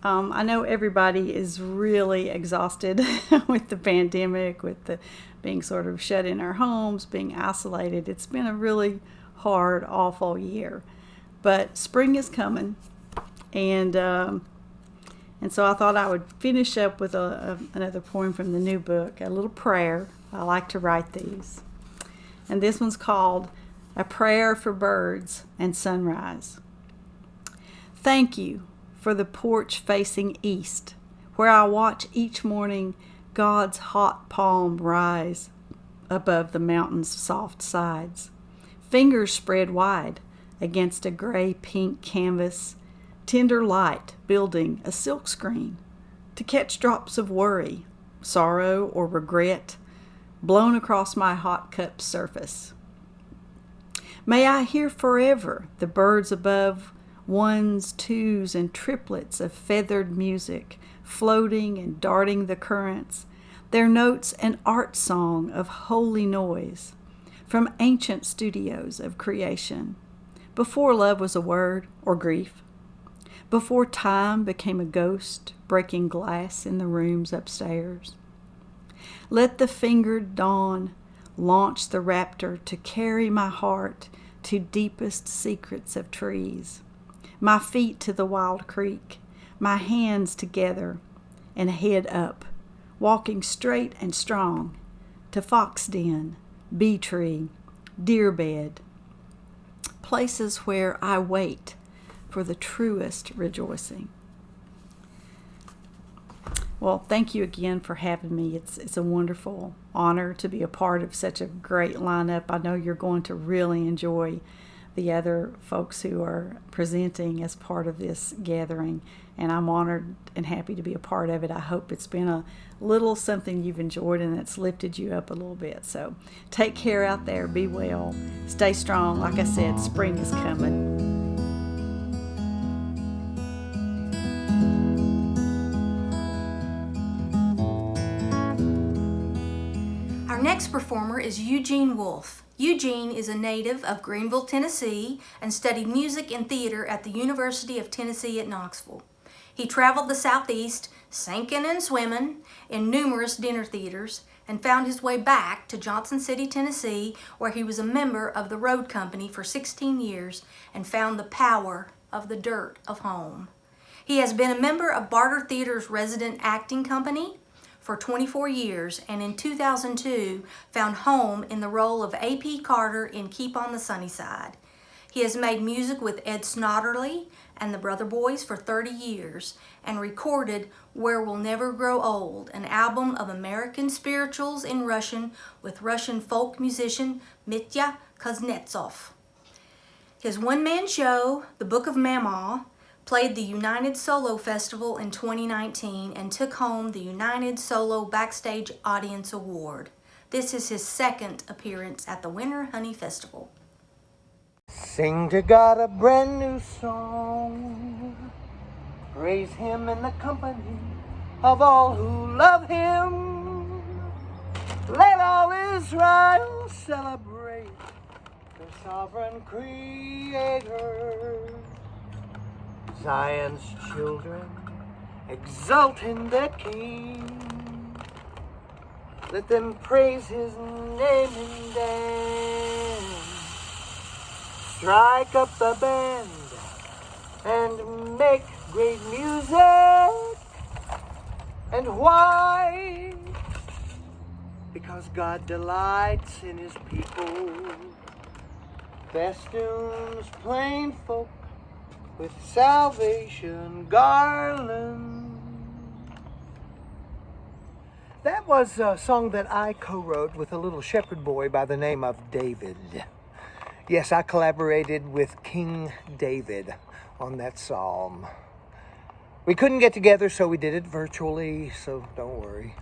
I know everybody is really exhausted with the pandemic, with the being sort of shut in our homes, being isolated. It's been a really hard, awful year. But spring is coming, and so I thought I would finish up with another poem from the new book, a little prayer. I like to write these. And this one's called A Prayer for Birds and Sunrise. Thank you for the porch facing east, where I watch each morning God's hot palm rise above the mountain's soft sides. Fingers spread wide against a gray-pink canvas, tender light building a silkscreen to catch drops of worry, sorrow, or regret blown across my hot cup surface. May I hear forever the birds above, ones, twos, and triplets of feathered music floating and darting the currents, their notes an art song of holy noise from ancient studios of creation, before love was a word or grief, before time became a ghost breaking glass in the rooms upstairs. Let the fingered dawn launch the raptor to carry my heart to deepest secrets of trees, my feet to the wild creek, my hands together and head up, walking straight and strong to fox den, bee tree, deer bed, places where I wait for the truest rejoicing. Well, thank you again for having me. It's a wonderful honor to be a part of such a great lineup. I know you're going to really enjoy the other folks who are presenting as part of this gathering, and I'm honored and happy to be a part of it. I hope it's been a little something you've enjoyed and that's lifted you up a little bit. So take care out there. Be well. Stay strong. Like I said, spring is coming. Our next performer is Eugene Wolfe. Eugene is a native of Greenville, Tennessee, and studied music and theater at the University of Tennessee at Knoxville. He traveled the Southeast, sinking and swimming in numerous dinner theaters, and found his way back to Johnson City, Tennessee, where he was a member of the road company for 16 years and found the power of the dirt of home. He has been a member of Barter Theater's resident acting company for 24 years, and in 2002 found home in the role of A.P. Carter in Keep on the Sunny Side. He has made music with Ed Snodderly and the Brother Boys for 30 years and recorded Where We'll Never Grow Old, an album of American spirituals in Russian with Russian folk musician Mitya Kuznetsov. His one-man show, The Book of Mama, played the United Solo Festival in 2019 and took home the United Solo Backstage Audience Award. This is his second appearance at the Winter Honey Festival. Sing to God a brand new song. Praise Him in the company of all who love Him. Let all Israel celebrate the sovereign Creator. Zion's children exult in their King. Let them praise His name and dance. Strike up the band and make great music. And why? Because God delights in His people. Festoons plain folk with salvation garland. That was a song that I co-wrote with a little shepherd boy by the name of David. Yes, I collaborated with King David on that psalm. We couldn't get together, so we did it virtually, so don't worry.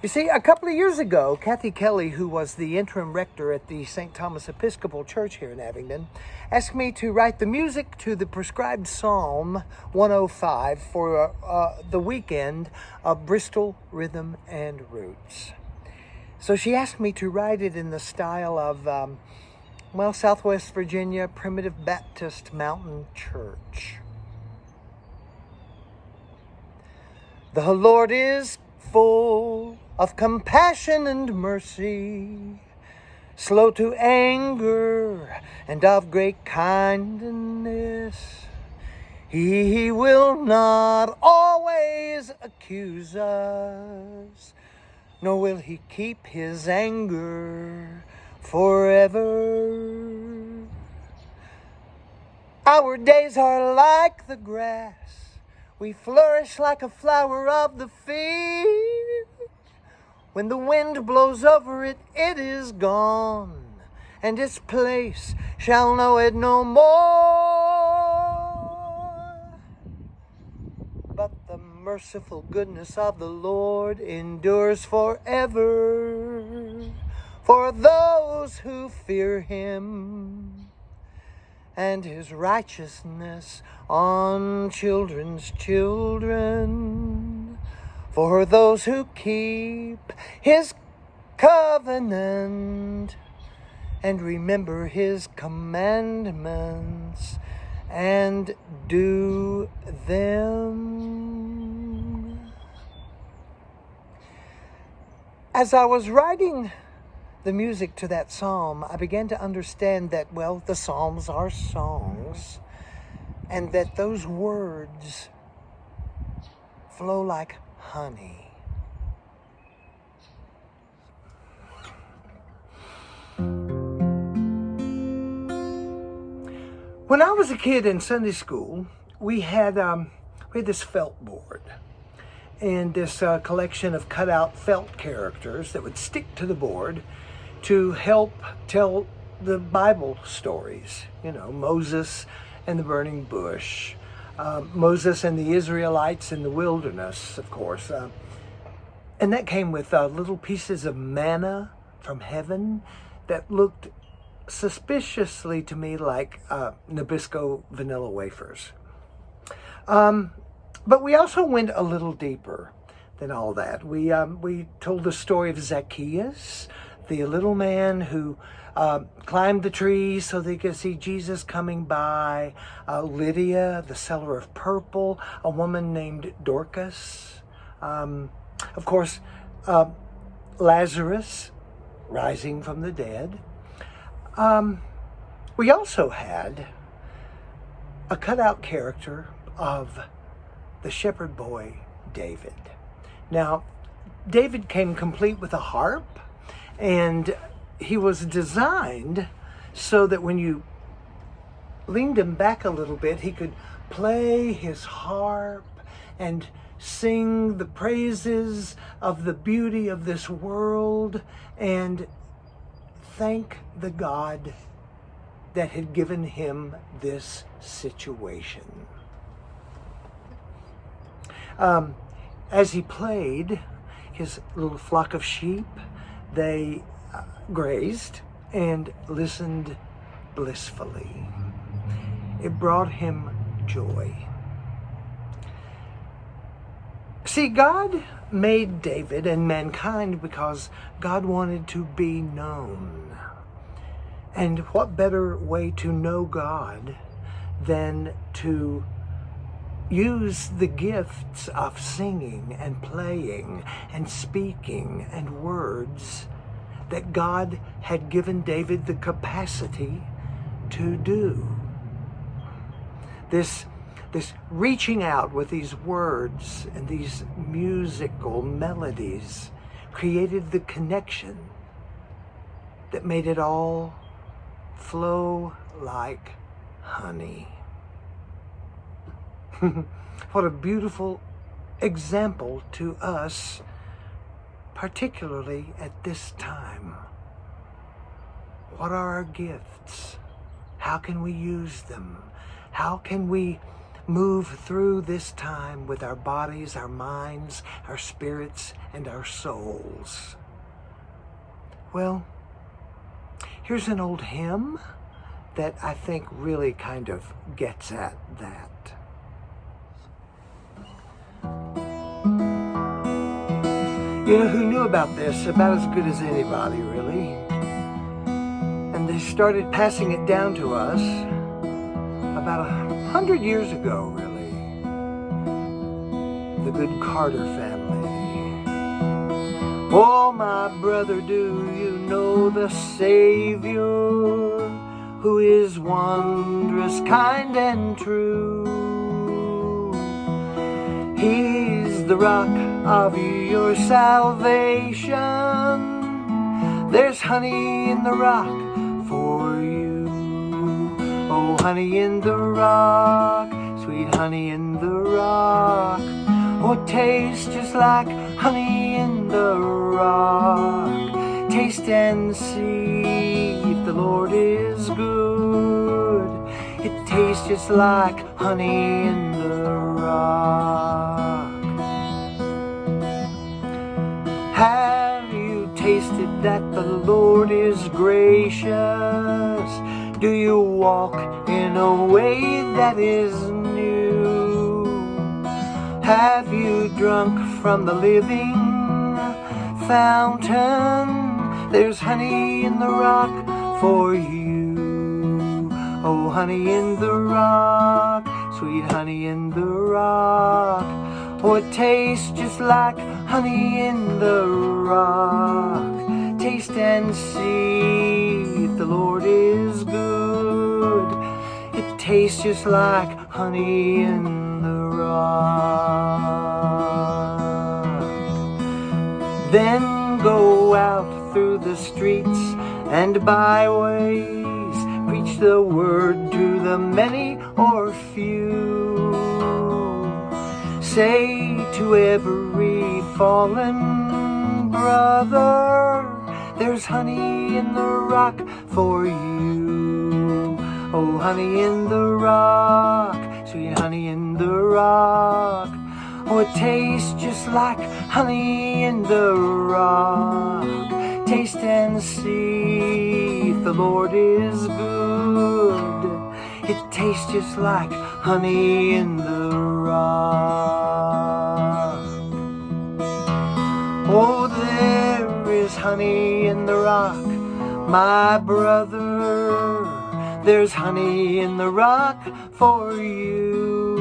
You see, a couple of years ago, Kathy Kelly, who was the interim rector at the St. Thomas Episcopal Church here in Abingdon, asked me to write the music to the prescribed Psalm 105 for the weekend of Bristol Rhythm and Roots. So she asked me to write it in the style of, Southwest Virginia Primitive Baptist Mountain Church. The Lord is full of compassion and mercy, slow to anger and of great kindness. He will not always accuse us, nor will He keep His anger forever. Our days are like the grass. We flourish like a flower of the field. When the wind blows over it, it is gone, and its place shall know it no more. But the merciful goodness of the Lord endures forever for those who fear Him, and His righteousness on children's children, for those who keep His covenant and remember His commandments and do them. As I was writing the music to that psalm, I began to understand that, the psalms are songs, and that those words flow like honey. When I was a kid in Sunday school, we had this felt board and this collection of cut-out felt characters that would stick to the board to help tell the Bible stories. Moses and the burning bush, Moses and the Israelites in the wilderness, of course. And that came with little pieces of manna from heaven that looked suspiciously to me like Nabisco vanilla wafers. But we also went a little deeper than all that. We told the story of Zacchaeus, the little man who climbed the tree so they could see Jesus coming by, Lydia, the seller of purple, a woman named Dorcas, of course, Lazarus rising from the dead. We also had a cutout character of the shepherd boy, David. Now, David came complete with a harp, and he was designed so that when you leaned him back a little bit, he could play his harp and sing the praises of the beauty of this world and thank the God that had given him this situation. As he played, his little flock of sheep, they grazed and listened blissfully. It brought him joy. See, God made David and mankind because God wanted to be known. And what better way to know God than to use the gifts of singing and playing and speaking and words that God had given David the capacity to do. This reaching out with these words and these musical melodies created the connection that made it all flow like honey. What a beautiful example to us, particularly at this time. What are our gifts? How can we use them? How can we move through this time with our bodies, our minds, our spirits, and our souls? Well, here's an old hymn that I think really kind of gets at that. You know, who knew about this? About as good as anybody, really. And they started passing it down to us about 100 years ago, really. The good Carter family. Oh, my brother, do you know the Savior, who is wondrous, kind, and true? He's the rock of your salvation. There's honey in the rock for you. Oh, honey in the rock, sweet honey in the rock. Oh, it tastes just like honey in the rock. Taste and see if the Lord is good. It tastes just like honey in the rock. Have you tasted that the Lord is gracious? Do you walk in a way that is new? Have you drunk from the living fountain? There's honey in the rock for you. Oh, honey in the rock, sweet honey in the rock. Oh, it tastes just like honey in the rock. Taste and see if the Lord is good. It tastes just like honey in the rock. Then go out through the streets and byways, preach the word to the many or few. Say to every fallen brother, there's honey in the rock for you. Oh, honey in the rock, sweet honey in the rock. Oh, it tastes just like honey in the rock. Taste and see if the Lord is good. It tastes just like honey in the rock. Oh, there is honey in the rock, my brother. There's honey in the rock for you.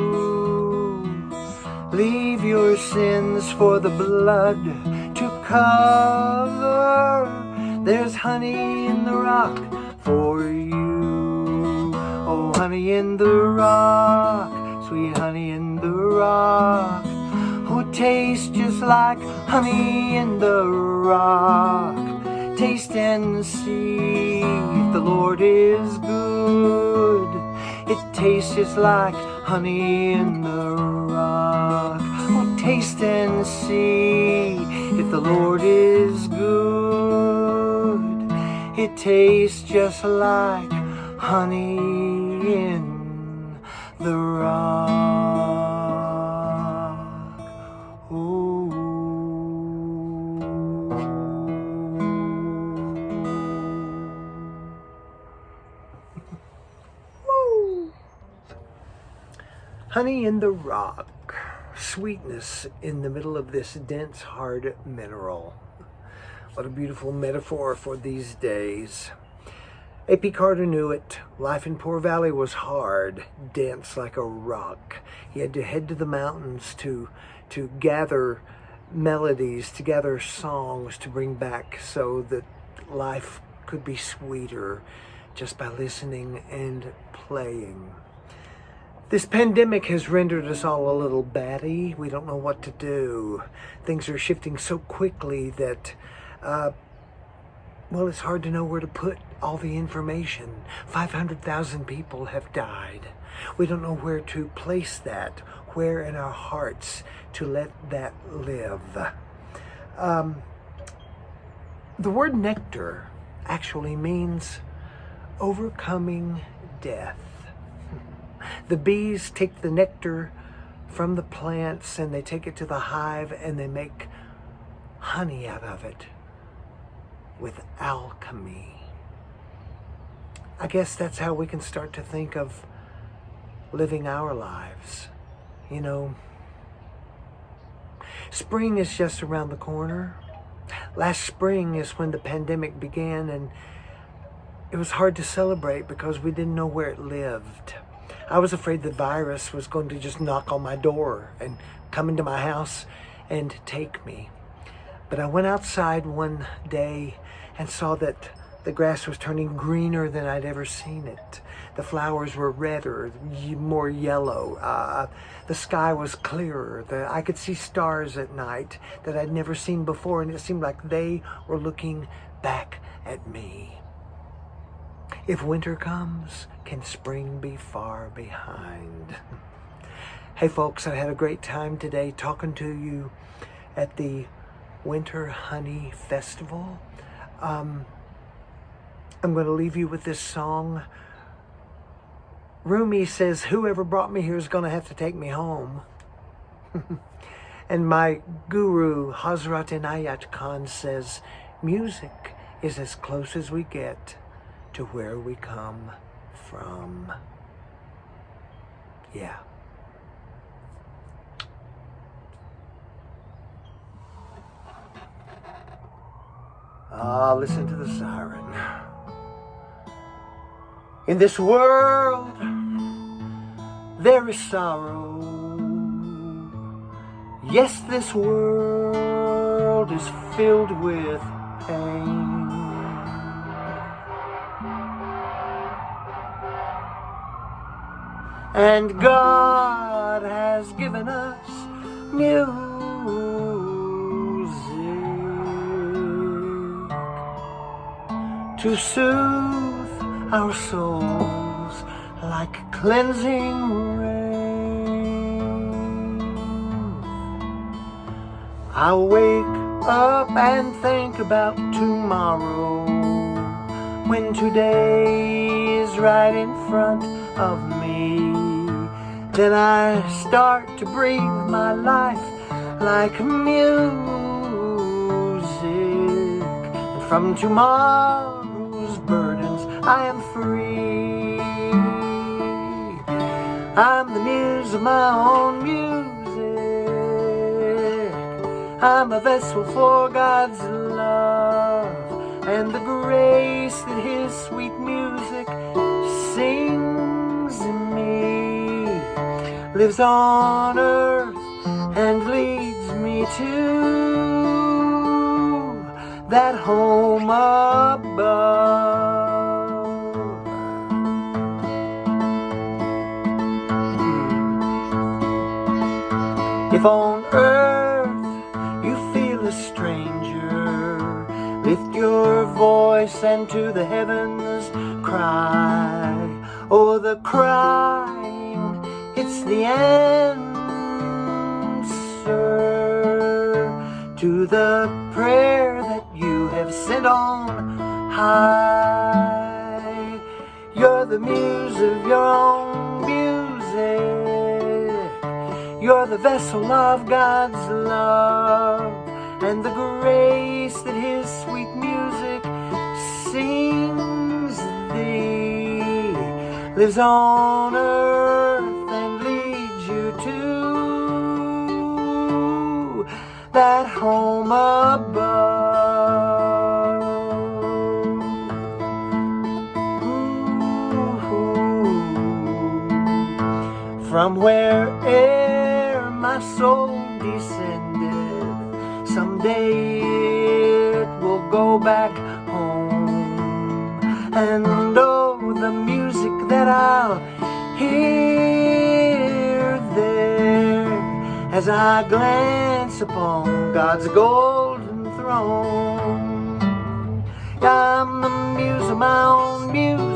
Leave your sins for the blood to cover. There's honey in the rock for you. Oh, honey in the rock, sweet honey in the rock. Oh, tastes just like honey in the rock. Taste and see if the Lord is good. It tastes just like honey in the rock. Oh, taste and see if the Lord is good. It tastes just like honey in the rock. Honey in the rock, sweetness in the middle of this dense, hard mineral. What a beautiful metaphor for these days. A.P. Carter knew it. Life in Poor Valley was hard, dense like a rock. He had to head to the mountains to gather melodies, to gather songs to bring back so that life could be sweeter just by listening and playing. This pandemic has rendered us all a little batty. We don't know what to do. Things are shifting so quickly that, it's hard to know where to put all the information. 500,000 people have died. We don't know where to place that, where in our hearts to let that live. The word nectar actually means overcoming death. The bees take the nectar from the plants and they take it to the hive and they make honey out of it with alchemy. I guess that's how we can start to think of living our lives. You know, spring is just around the corner. Last spring is when the pandemic began, and it was hard to celebrate because we didn't know where it lived. I was afraid the virus was going to just knock on my door and come into my house and take me. But I went outside one day and saw that the grass was turning greener than I'd ever seen it. The flowers were redder, more yellow. The sky was clearer. I could see stars at night that I'd never seen before, and it seemed like they were looking back at me. If winter comes, can spring be far behind? Hey folks, I had a great time today talking to you at the Winter Honey Festival. I'm going to leave you with this song. Rumi says, whoever brought me here is going to have to take me home. And my guru, Hazrat Inayat Khan, says, music is as close as we get to where we come from. Yeah. Listen to the siren. In this world, there is sorrow. Yes, this world is filled with pain. And God has given us music to soothe our souls like cleansing rain. I'll wake up and think about tomorrow, when today is right in front of me. Then I start to breathe my life like music, and from tomorrow's burdens I am free. I'm the muse of my own music. I'm a vessel for God's love. and the grace that his sweet music sings in me lives on earth and leads me to that home above. If on earth you feel a stranger, lift your voice and to the heavens cry. Oh, the crying, it's the answer to the prayer that you have sent on high. You're the muse of your own music. You're the vessel of God's love, and the grace that his sweet music sings thee lives on earth and leads you to that home above. Ooh. From wherever my soul descended, someday it will go back home. And oh, the music that I'll hear there as I glance upon God's golden throne. I'm the muse of my own music.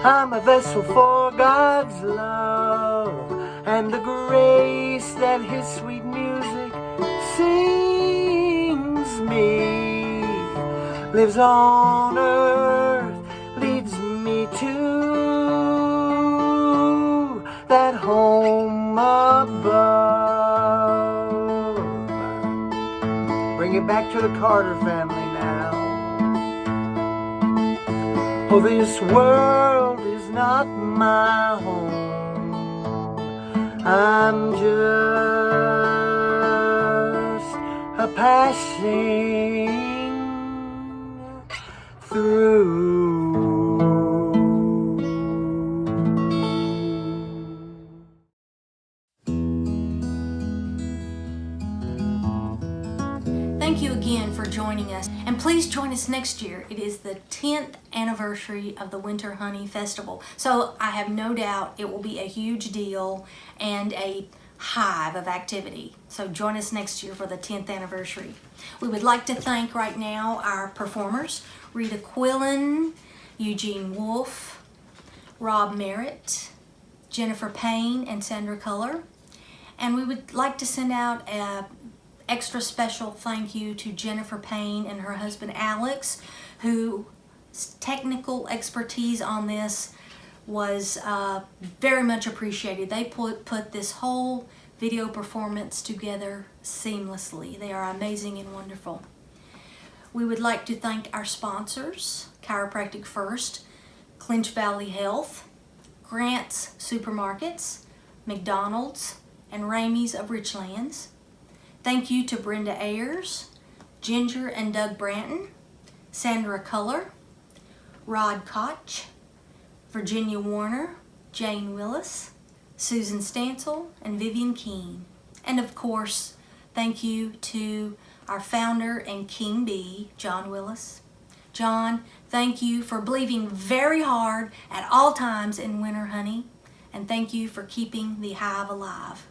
I'm a vessel for God's love, and the grace that his sweet music sings me lives on earth, leads me to that home above. Bring it back to the Carter family now. Oh, this world is not my home. I'm just a passing through. Thank you again for joining us, and please join us next year. It is the 10th anniversary of the Winter Honey Festival, so I have no doubt it will be a huge deal and a hive of activity. So join us next year for the 10th anniversary. We would like to thank right now our performers, Rita Quillen, Eugene Wolf, Rob Merritt, Jennifer Payne, and Sandra Culler. And we would like to send out a extra special thank you to Jennifer Payne and her husband Alex, whose technical expertise on this was very much appreciated. They put this whole video performance together seamlessly. They are amazing and wonderful. We would like to thank our sponsors, Chiropractic First, Clinch Valley Health, Grant's Supermarkets, McDonald's, and Rema's of Richlands. Thank you to Brenda Ayers, Ginger and Doug Branton, Sandra Culler, Rod Koch, Virginia Warner, Jane Willis, Susan Stansel, and Vivian Keene. And of course, thank you to our founder and King Bee, John Willis. John, thank you for believing very hard at all times in winter honey, and thank you for keeping the hive alive.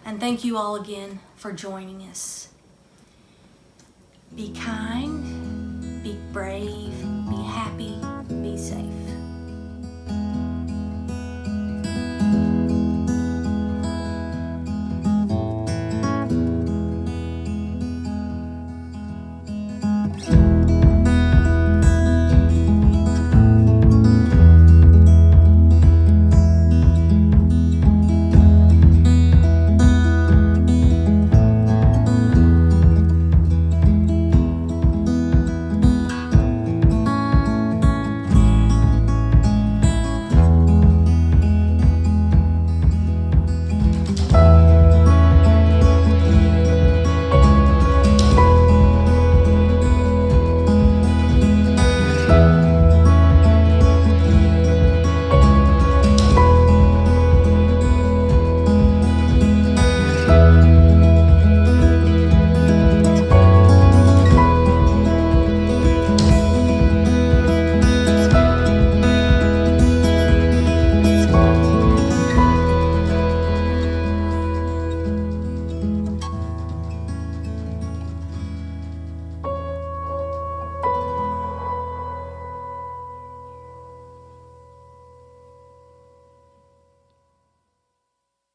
And thank you all again for joining us. Be kind, be brave, be happy, be safe.